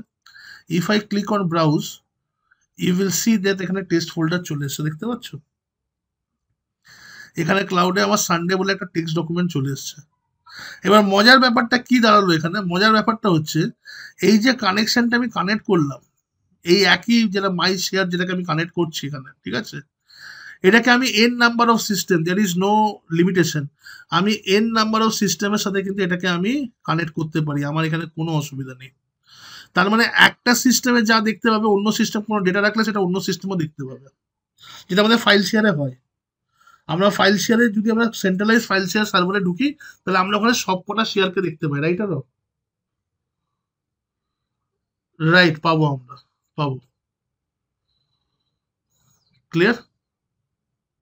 If I click on browse, you will see that এখানে টেস্ট ফোল্ডার চলে এসছে, দেখতে পাচ্ছ? এখানে ক্লাউডে আমার সানডে বলে একটা টেক্সট ডকুমেন্ট চলে এসছে। এবার মজার ব্যাপারটা কি দাঁড়ালো এখানে, মজার ব্যাপারটা হচ্ছে এই যে কানেকশনটা আমি কানেক্ট করলাম, এই একই যেটা মাই শেয়ার যেটাকে আমি কানেক্ট করছি এখানে, ঠিক আছে, এটাকে আমি N number of system, there is no limitation, আমি এন নাম্বার অফ সিস্টেমের সাথে কিন্তু এটাকে আমি কানেক্ট করতে পারি, আমার এখানে কোনো অসুবিধা নেই। তার মানে একটা সিস্টেমে যা দেখতে পাবে অন্য সিস্টেম কোনো ডেটা রাখলে সেটা অন্য সিস্টেমও দেখতে পাবে, যেটা আমাদের ফাইল শেয়ারে হয়। আমরা ফাইল শেয়ারে যদি আমরা সেন্ট্রালাইজ ফাইল শেয়ার সার্ভারে ঢুকি, তাহলে আমরা ওখানে সবকটা শেয়ারকে দেখতে পাই, রাইট? আরো রাইট, পাবো, আমরা পাবো। ক্লিয়ার?